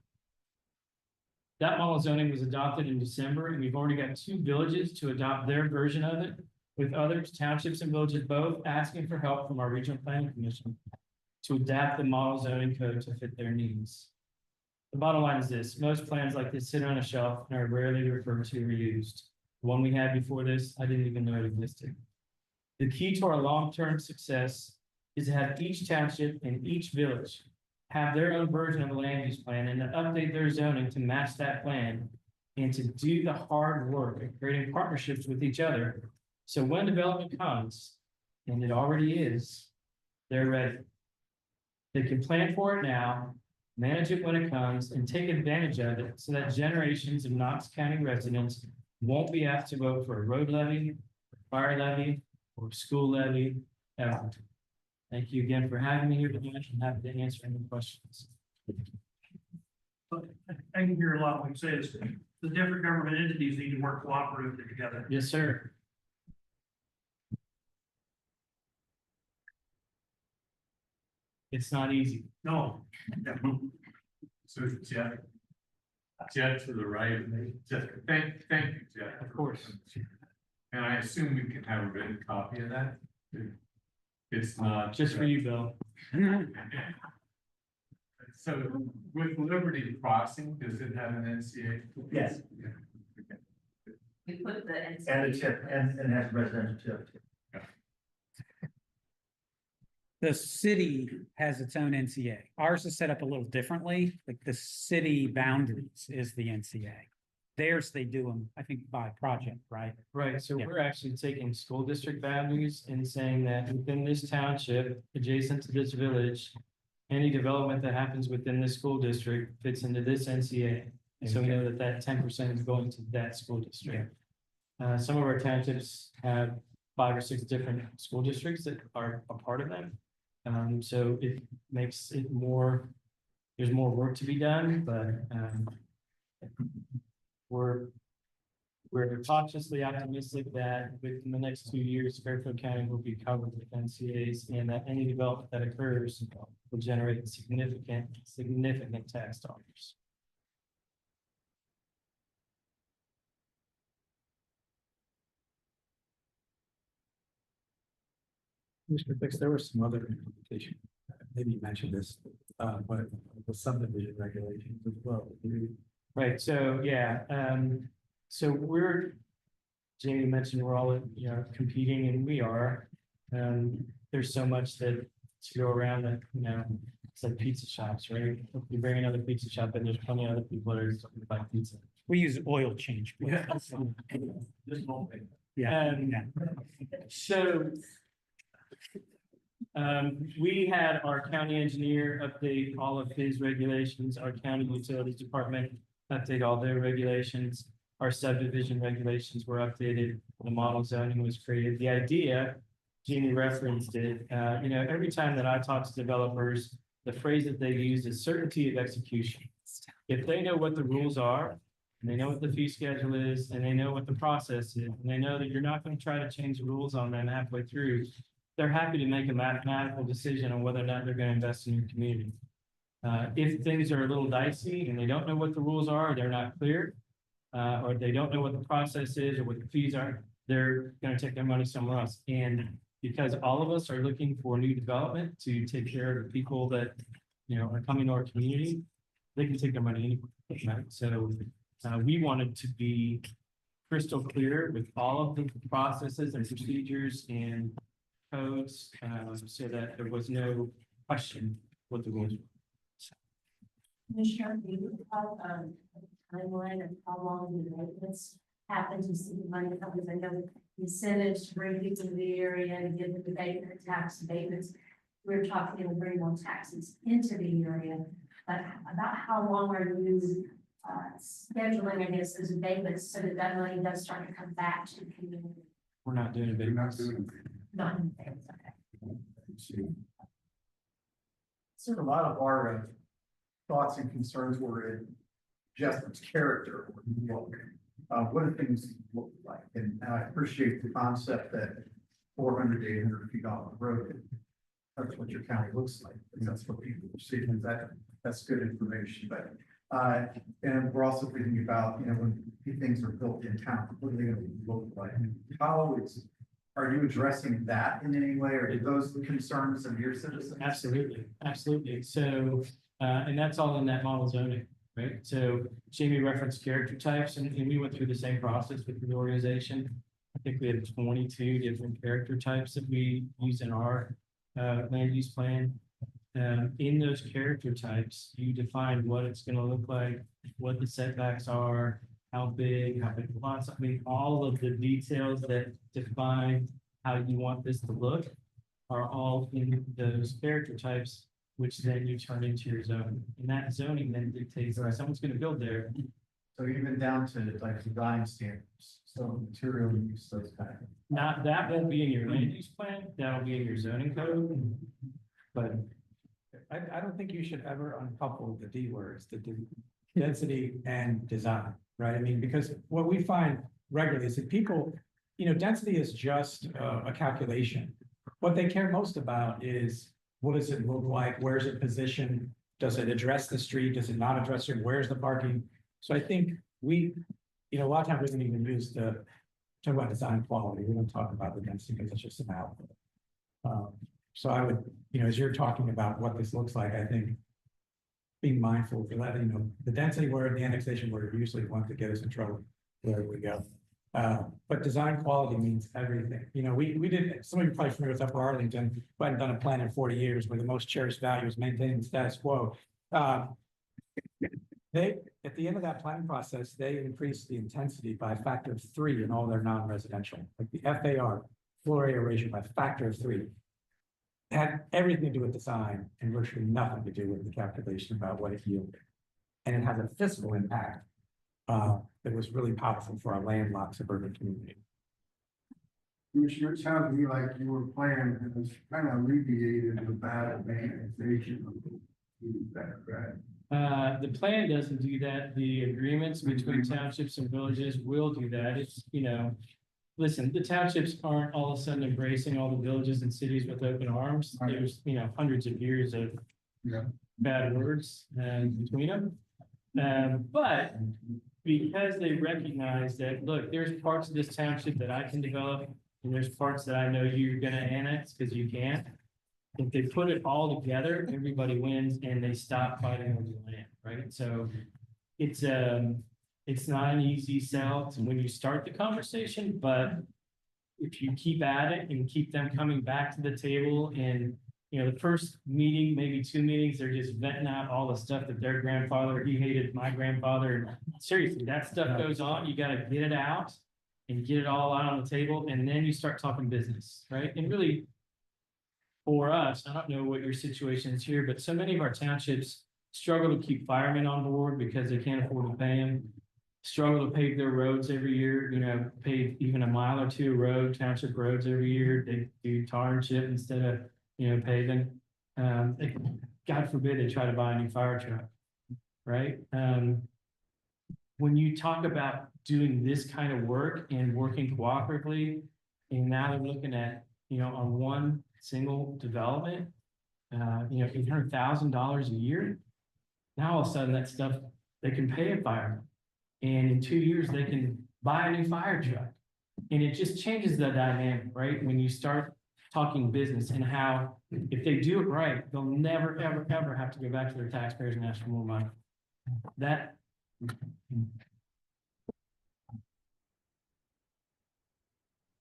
That model zoning was adopted in December, and we've already got 2 villages to adopt their version of it, with others, townships and villages both asking for help from our regional planning commission to adapt the model zoning code to fit their needs. The bottom line is this: most plans like this sit on a shelf and are rarely referred to or used. The one we had before this, I didn't even know it existed. The key to our long-term success is to have each township and each village have their own version of a land use plan and to update their zoning to match that plan and to do the hard work of creating partnerships with each other. So when development comes, and it already is, they're ready. They can plan for it now, manage it when it comes, and take advantage of it so that generations of Knox County residents won't be asked to vote for a road levy, fire levy, or school levy ever. Thank you again for having me here tonight. I'm happy to answer any questions. I can hear a lot when you say this. The different government entities need to work cooperatively together. Yes, sir. It's not easy. No. So Jeff. Jeff to the right, Jeff, thank you, Jeff. Of course. And I assume we can have a written copy of that? It's not. Just for you, Bill. So with Liberty Crossing, does it have an NCA? Yes. We put the. And a tip, and it has residential tip. The city has its own NCA. Ours is set up a little differently, like the city boundaries is the NCA. Theirs, they do them, I think, by project, right? Right, so Yeah. we're actually taking school district boundaries and saying that within this township, adjacent to this village, any development that happens within the school district fits into this NCA. And so we know that that 10% is going to that school district. Some of our townships have 5 or 6 different school districts that are a part of them. So it makes it more, there's more work to be done, but we're cautiously optimistic that within the next 2 years, Fairfield County will be covered with NCAs, and that any development that occurs will generate significant tax dollars. Mr. Fix, there was some other implementation, maybe you mentioned this, but the subdivision regulations as well. Right, so, yeah, so Jamie mentioned we're all, competing, and we are. There's so much that to go around that, it's like pizza shops, right? If you bring another pizza shop, and there's plenty of other people that are looking to buy pizza. We use oil change. Yeah. This whole thing. So. We had our county engineer update all of his regulations, our county utilities department update all their regulations. Our subdivision regulations were updated, the model zoning was created. The idea, Jeannie referenced it, every time that I talk to developers, the phrase that they use is certainty of execution. If they know what the rules are, and they know what the fee schedule is, and they know what the process is, and they know that you're not going to try to change the rules on them halfway through, they're happy to make a mathematical decision on whether or not they're going to invest in your community. If things are a little dicey and they don't know what the rules are, or they're not clear, or they don't know what the process is or what the fees are, they're going to take their money somewhere else. And because all of us are looking for new development to take care of the people that, are coming to our community, they can take their money anywhere, right? So we wanted to be crystal clear with all of the processes and procedures and codes, so that there was no question what the rules were. Commissioner, do you have a timeline of how long the maintenance happens to see the money comes? I know incentives to bring people to the area and give them abatement, tax abatements. We're talking to bring more taxes into the area, but about how long are you scheduling, I guess, those abatements so that that money does start to come back to the community? We're not doing We're not abatements. doing Not in abatements, okay. So a lot of our thoughts and concerns were in Jessam's character. What do things look like? And I appreciate the concept that 400 to 800 feet off the road, that's what your county looks like. And that's what people are seeing. That's good information. But and we're also thinking about, when things are built in town, what are they going to look like? Are you addressing that in any way, or are those the concerns of your citizens? Absolutely, absolutely. So, and that's all in that model zoning, right? So Jamie referenced character types, and we went through the same process with the organization. I think we have 22 different character types that we use in our land use plan. In those character types, you define what it's going to look like, what the setbacks are, how big the lots. I mean, all of the details that define how you want this to look are all in those character types, which then you turn into your zone. And that zoning then dictates if someone's going to build there. So even down to like design standards, so material use, those kind of things. Not, that won't be in your land use plan, that'll be in your zoning code. But I don't think you should ever uncouple the D words, the density and design, right? I mean, because what we find regularly is that people, density is just a calculation. What they care most about is, what does it look like? Where's it positioned? Does it address the street? Does it not address it? Where's the parking? So I think we, a lot of times we don't even use talk about design quality. We don't talk about the density because it's just an output. So I would, as you're talking about what this looks like, I think being mindful for that, the density word, the annexation word are usually ones that get us in trouble wherever we go. But design quality means everything. We did, some of you probably familiar with Upper Arlington, who hadn't done a plan in 40 years where the most cherished value is maintaining the status quo. They, at the end of that planning process, they increased the intensity by a factor of 3 in all their non-residential, like the FAR, floor area ratio by a factor of 3. had everything to do with design and virtually nothing to do with the calculation about what it yielded. And it has a fiscal impact that was really powerful for our landlocked suburban community. Commissioner, it sounds to me like your plan has kind of alleviated the bad organization of that, right? The plan doesn't do that. The agreements between townships and villages will do that. It's, you know. Listen, the townships aren't all of a sudden embracing all the villages and cities with open arms. There's, you know, hundreds of years of. Yeah. Bad words between them. But because they recognize that, look, there's parts of this township that I can develop. And there's parts that I know you're gonna annex because you can't. If they put it all together, everybody wins and they stop fighting over the land, right? So it's not an easy sell to when you start the conversation, but if you keep at it and keep them coming back to the table and, you know, the first meeting, maybe 2 meetings, they're just venting out all the stuff that their grandfather, he hated my grandfather. Seriously, that stuff goes on. You gotta get it out and get it all out on the table, and then you start talking business, right? And really, for us, I don't know what your situation is here, but so many of our townships struggle to keep firemen on board because they can't afford to pay them. Struggle to pave their roads every year, you know, pave even a mile or two of road, township roads every year. They do tar and chip instead of, you know, paving. God forbid they try to buy a new fire truck, right? When you talk about doing this kind of work and working cooperatively, and now they're looking at, you know, on one single development, you know, $800,000 a year. Now all of a sudden that stuff, they can pay a fireman. And in 2 years, they can buy a new fire truck. And it just changes the dynamic, right? When you start talking business and how, if they do it right, they'll never, ever, ever have to go back to their taxpayers and ask for more money. That.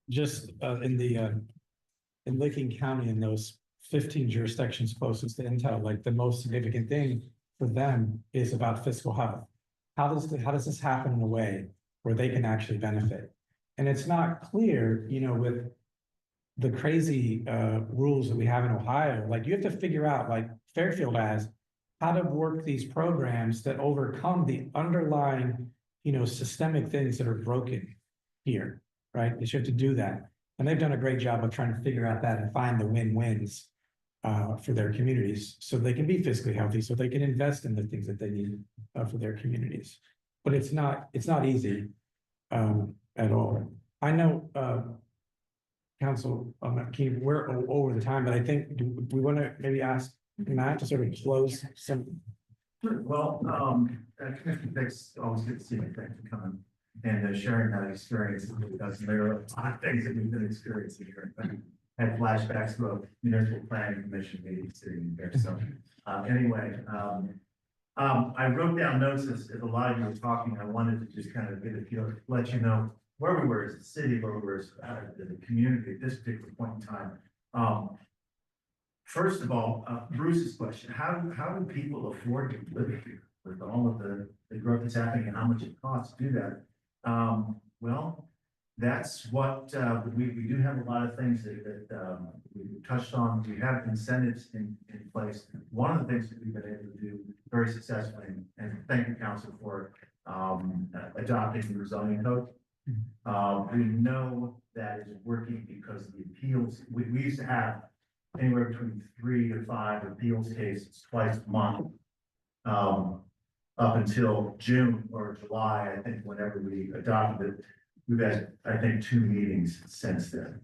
Just in Licking County, in those 15 jurisdictions closest to Intel, like the most significant thing for them is about fiscal health. How does this happen in a way where they can actually benefit? And it's not clear, you know, with the crazy rules that we have in Ohio, like you have to figure out, like Fairfield has, how to work these programs that overcome the underlying, you know, systemic things that are broken here, right? You have to do that. And they've done a great job of trying to figure out that and find the win-wins for their communities, so they can be fiscally healthy, so they can invest in the things that they need for their communities. But it's not easy at all. I know, Council, Keith, we're over the time, but I think we want to maybe ask Matt to sort of close some. Well, Commissioner Fix, always good to see you. Thanks for coming and sharing that experience. Because there are a lot of things that we've been experiencing here. Had flashbacks to a municipal planning commission meeting sitting there. So anyway, I wrote down notes as a lot of you were talking. I wanted to just kind of get a feel, let you know where we were as a city, where we were as the community at this particular point in time. First of all, Bruce's question, how do people afford to live here with all of the growth that's happening and how much it costs to do that? Well, that's what we do have a lot of things that we touched on. We have incentives in place. One of the things that we've been able to do very successfully, and thank you, Council, for adopting the zoning code. We know that is working because the appeals, we used to have anywhere between 3 to 5 appeals cases twice a month. Up until June or July, I think, whenever we adopted it, we've had, I think, 2 meetings since then.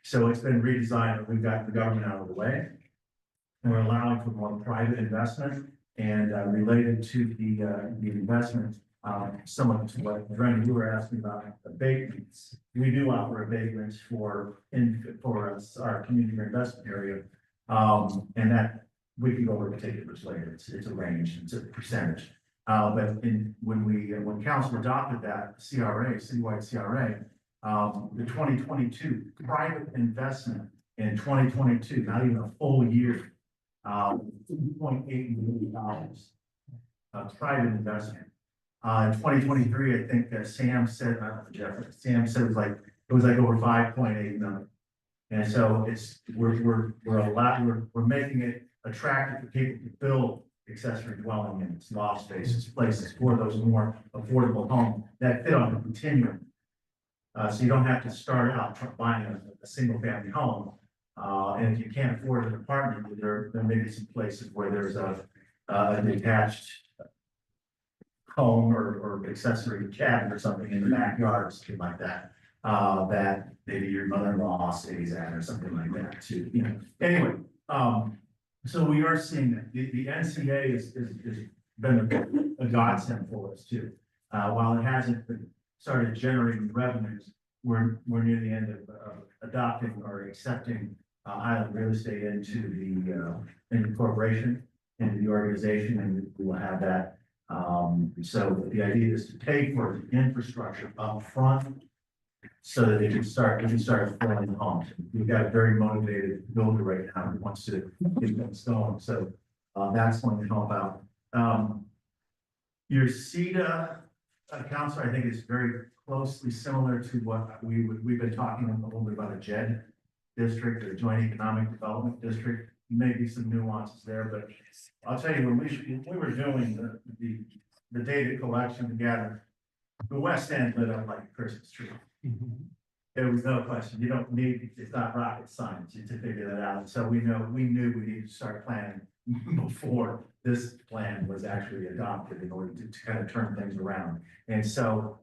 So it's been redesigned, we've got the government out of the way. And we're allowing for more private investment and related to the investment, similar to what Brenda, you were asking about abatements. We do offer abatements for our community reinvestment area. And that we can go over particulars later. It's a range, it's a percentage. But when council adopted that CRA, citywide CRA, the 2022 private investment in 2022, not even a full year, $2.8 million of private investment. In 2023, I think Sam said, I don't know, Jeff, Sam said it was like over 5.8 million. And so we're making it attractive for people to build accessory dwelling units, loft spaces, places for those more affordable homes that fit on the continuum. So you don't have to start out buying a single family home. And if you can't afford an apartment, there may be some places where there's a detached home or accessory cabin or something in the backyard or something like that. That maybe your mother-in-law stays at or something like that too, you know. Anyway, so we are seeing that the NCA is been a godsend for us too. While it hasn't started generating revenues, we're near the end of adopting or accepting Highland Real Estate into the corporation, into the organization, and we will have that. So the idea is to pay for the infrastructure up front so that we can start filling homes. We've got a very motivated builder right now who wants to get things going, so that's going to help out. Your CEDA counselor, I think, is very closely similar to what we've been talking a little bit about a JED district or Joint Economic Development District. Maybe some nuances there, but I'll tell you, when we were doing the data collection together, the West End lit up like a Christmas tree. There was no question. You don't need, it's not rocket science to figure that out. So we knew we needed to start planning before this plan was actually adopted in order to kind of turn things around. And so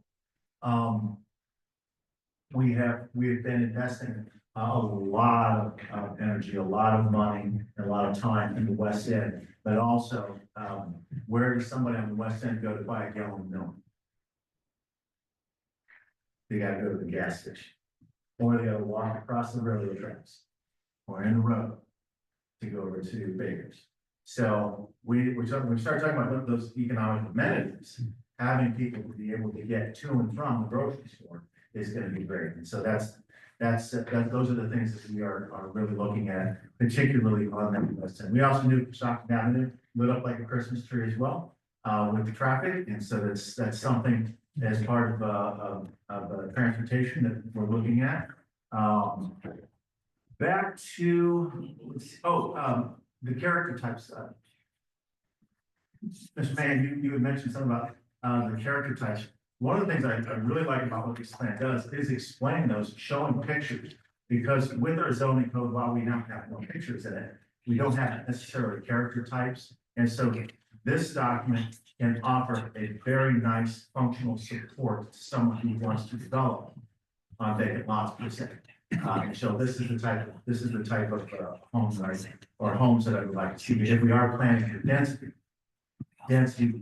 we have been investing a lot of energy, a lot of money, and a lot of time in the West End, but also where does somebody on the West End go to buy a gallon of milk? They gotta go to the gas station, or they gotta walk across the railroad tracks, or in the road to go over to Baker's. So we start talking about those economic amenities, having people be able to get to and from the grocery store is gonna be great. And so those are the things that we are really looking at, particularly on that West End. We also knew Stockton Avenue lit up like a Christmas tree as well, with the traffic. And so that's something as part of transportation that we're looking at. Back to, the character type stuff. Mr. Mann, you had mentioned something about the character types. One of the things I really like about what this plan does is explain those, showing pictures. Because with our zoning code, while we now have no pictures in it, we don't have necessarily character types. And so this document can offer a very nice functional support to someone who wants to develop on vacant lots per se. So this is the type of homes or homes that I would like to see. If we are planning for density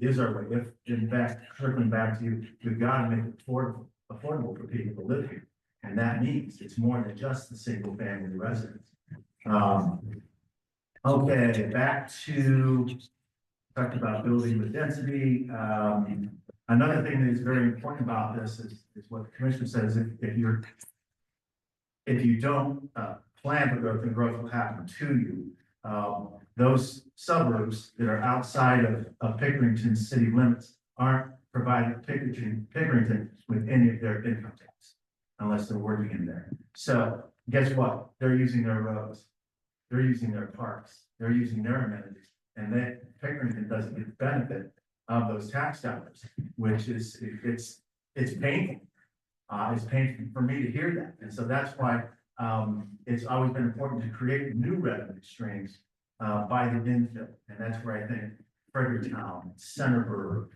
is our way. If in fact, circling back to you, we've got to make it affordable for people to live here. And that means it's more than just the single family residence. Okay, back to talked about building with density. Another thing that is very important about this is what the commissioner says, if you don't plan for growth, then growth will happen to you. Those suburbs that are outside of Pickerington city limits aren't providing Pickerington with any of their income tax unless they're working in there. So guess what? They're using their roads, they're using their parks, they're using their amenities, and then Pickerington doesn't get the benefit of those tax dollars, which is it's painful. It's painful for me to hear that, and so that's why it's always been important to create new revenue streams by the infill, and that's where I think Fredericktown, Centerburg,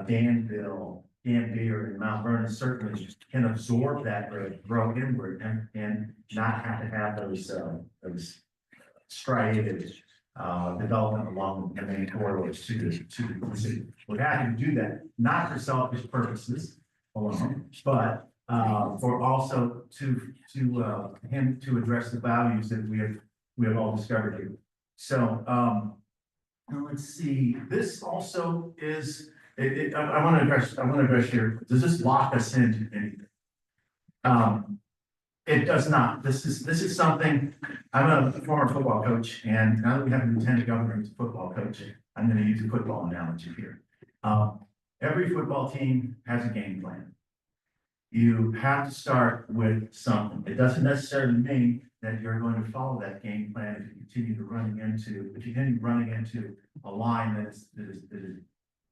Danville, Gambier, and Mount Vernon certainly can absorb that growth, grow inward, and not have to have those striated development along the main corridors to the city. We're happy to do that, not for selfish purposes alone, but for also to address the values that we have all discovered here. So now let's see. This also is. I want to address here. Does this lock us into anything? It does not. This is something. I'm a former football coach, and now that we have a lieutenant governor who's a football coach, I'm going to use a football analogy here. Every football team has a game plan. You have to start with something. It doesn't necessarily mean that you're going to follow that game plan if you continue running into a line that is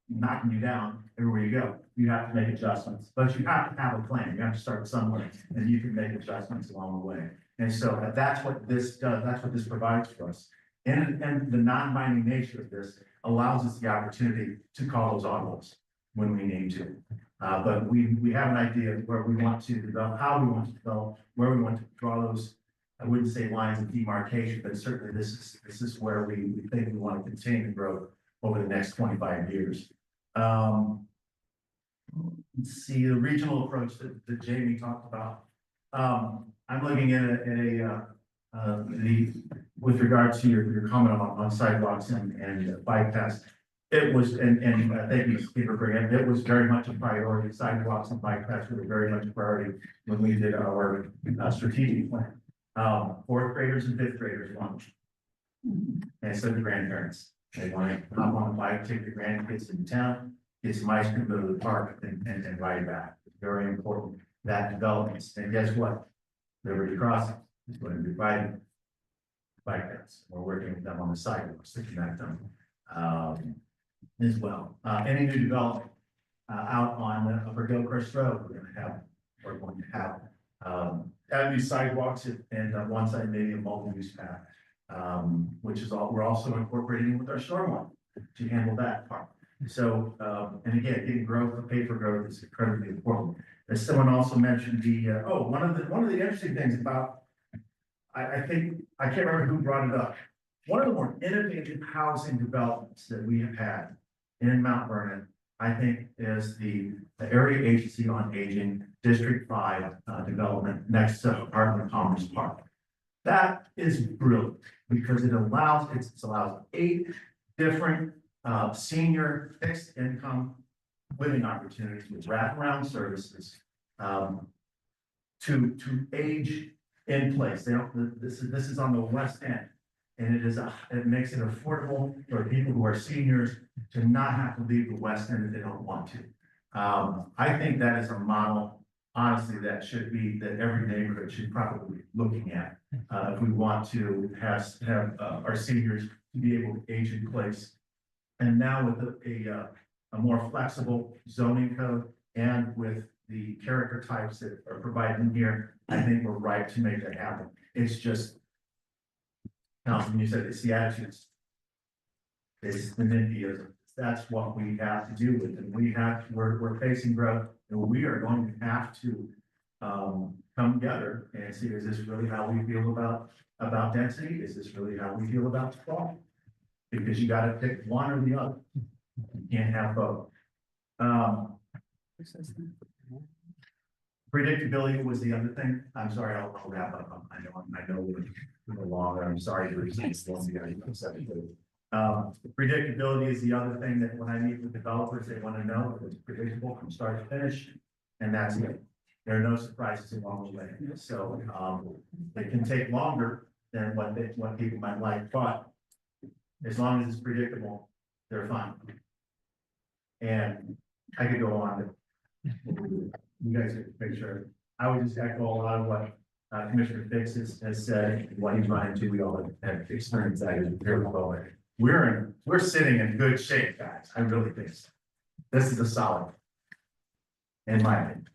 knocking you down everywhere you go. You have to make adjustments, but you have to have a plan. You have to start somewhere and you can make adjustments along the way. And so that's what this does. That's what this provides for us. And the non-binding nature of this allows us the opportunity to call those audibles when we need to. But we have an idea of where we want to develop, how we want to develop, where we want to draw those. I wouldn't say lines of demarcation, but certainly this is where we think we want to continue to grow over the next 25 years. Let's see, the regional approach that Jamie talked about. I'm looking at with regard to your comment on sidewalks and bike paths. It was, and thank you, Steve, for bringing it. It was very much a priority. Sidewalks and bike paths were very much a priority when we did our strategic plan. Fourth graders and fifth graders wanted, and so the grandparents. They want to hop on a bike, take the grandkids into town, get some ice cream, go to the park and ride back. It's very important, that development. And guess what? Liberty Crossing is going to be riding bike paths. We're working with them on the sidewalks to connect them as well. Any new development out on Upper Gilchrist Road, we're going to have these sidewalks and one side maybe a multi-use path. Which is all, we're also incorporating with our stormwater to handle that part. So, and again, getting growth, the pay for growth is incredibly important. As someone also mentioned one of the interesting things about, I think, I can't remember who brought it up. One of the more innovative housing developments that we have had in Mount Vernon, I think, is the Area Agency on Aging District 5 development next to Heartland Commerce Park. That is brilliant because it allows 8 different senior fixed income living opportunities with wraparound services to age in place. They don't, this is on the west end, and it makes it affordable for people who are seniors to not have to leave the west end if they don't want to. I think that is a model, honestly, that every neighborhood should probably be looking at. If we want to have our seniors to be able to age in place. And now with a more flexible zoning code and with the character types that are provided in here, I think we're right to make that happen. It's just, Councilman, you said it's the attitudes. It's the NIMBYism. That's what we have to do with it. We're facing growth, and we are going to have to come together and see, is this really how we feel about density? Is this really how we feel about sprawl? Because you got to pick one or the other. You can't have both. Predictability was the other thing. I'm sorry, I'll wrap up. I know we're long. I'm sorry for predictability is the other thing that when I meet with developers, they want to know if it's predictable from start to finish, and that's it. There are no surprises along the way. So it can take longer than what people might like, but as long as it's predictable, they're fine. And I could go on, but you guys get the picture. I would just echo a lot of what Commissioner Fix has said, and what he's run into. We all have experienced that very well. We're sitting in good shape, guys. I really think so. This is a solid, in my opinion.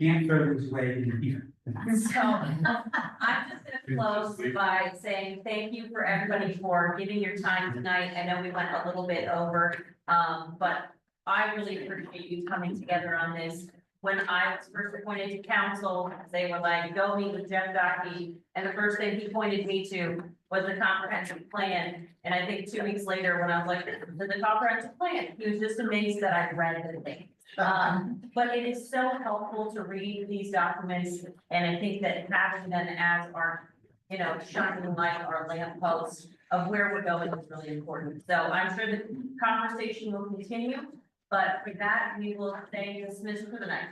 Can't throw this away in here. So I'm just gonna close by saying thank you for everybody for giving your time tonight. I know we went a little bit over, but I really appreciate you coming together on this. When I was first appointed to council, they were like, go meet with Jeff Doherty, and the first thing he pointed me to was the comprehensive plan. And I think 2 weeks later, when I was like, the comprehensive plan, he was just amazed that I read the thing. But it is so helpful to read these documents, and I think that having them as our, shining light, our lamppost of where we're going is really important. So I'm sure the conversation will continue, but for that, we will stay dismissed for the night.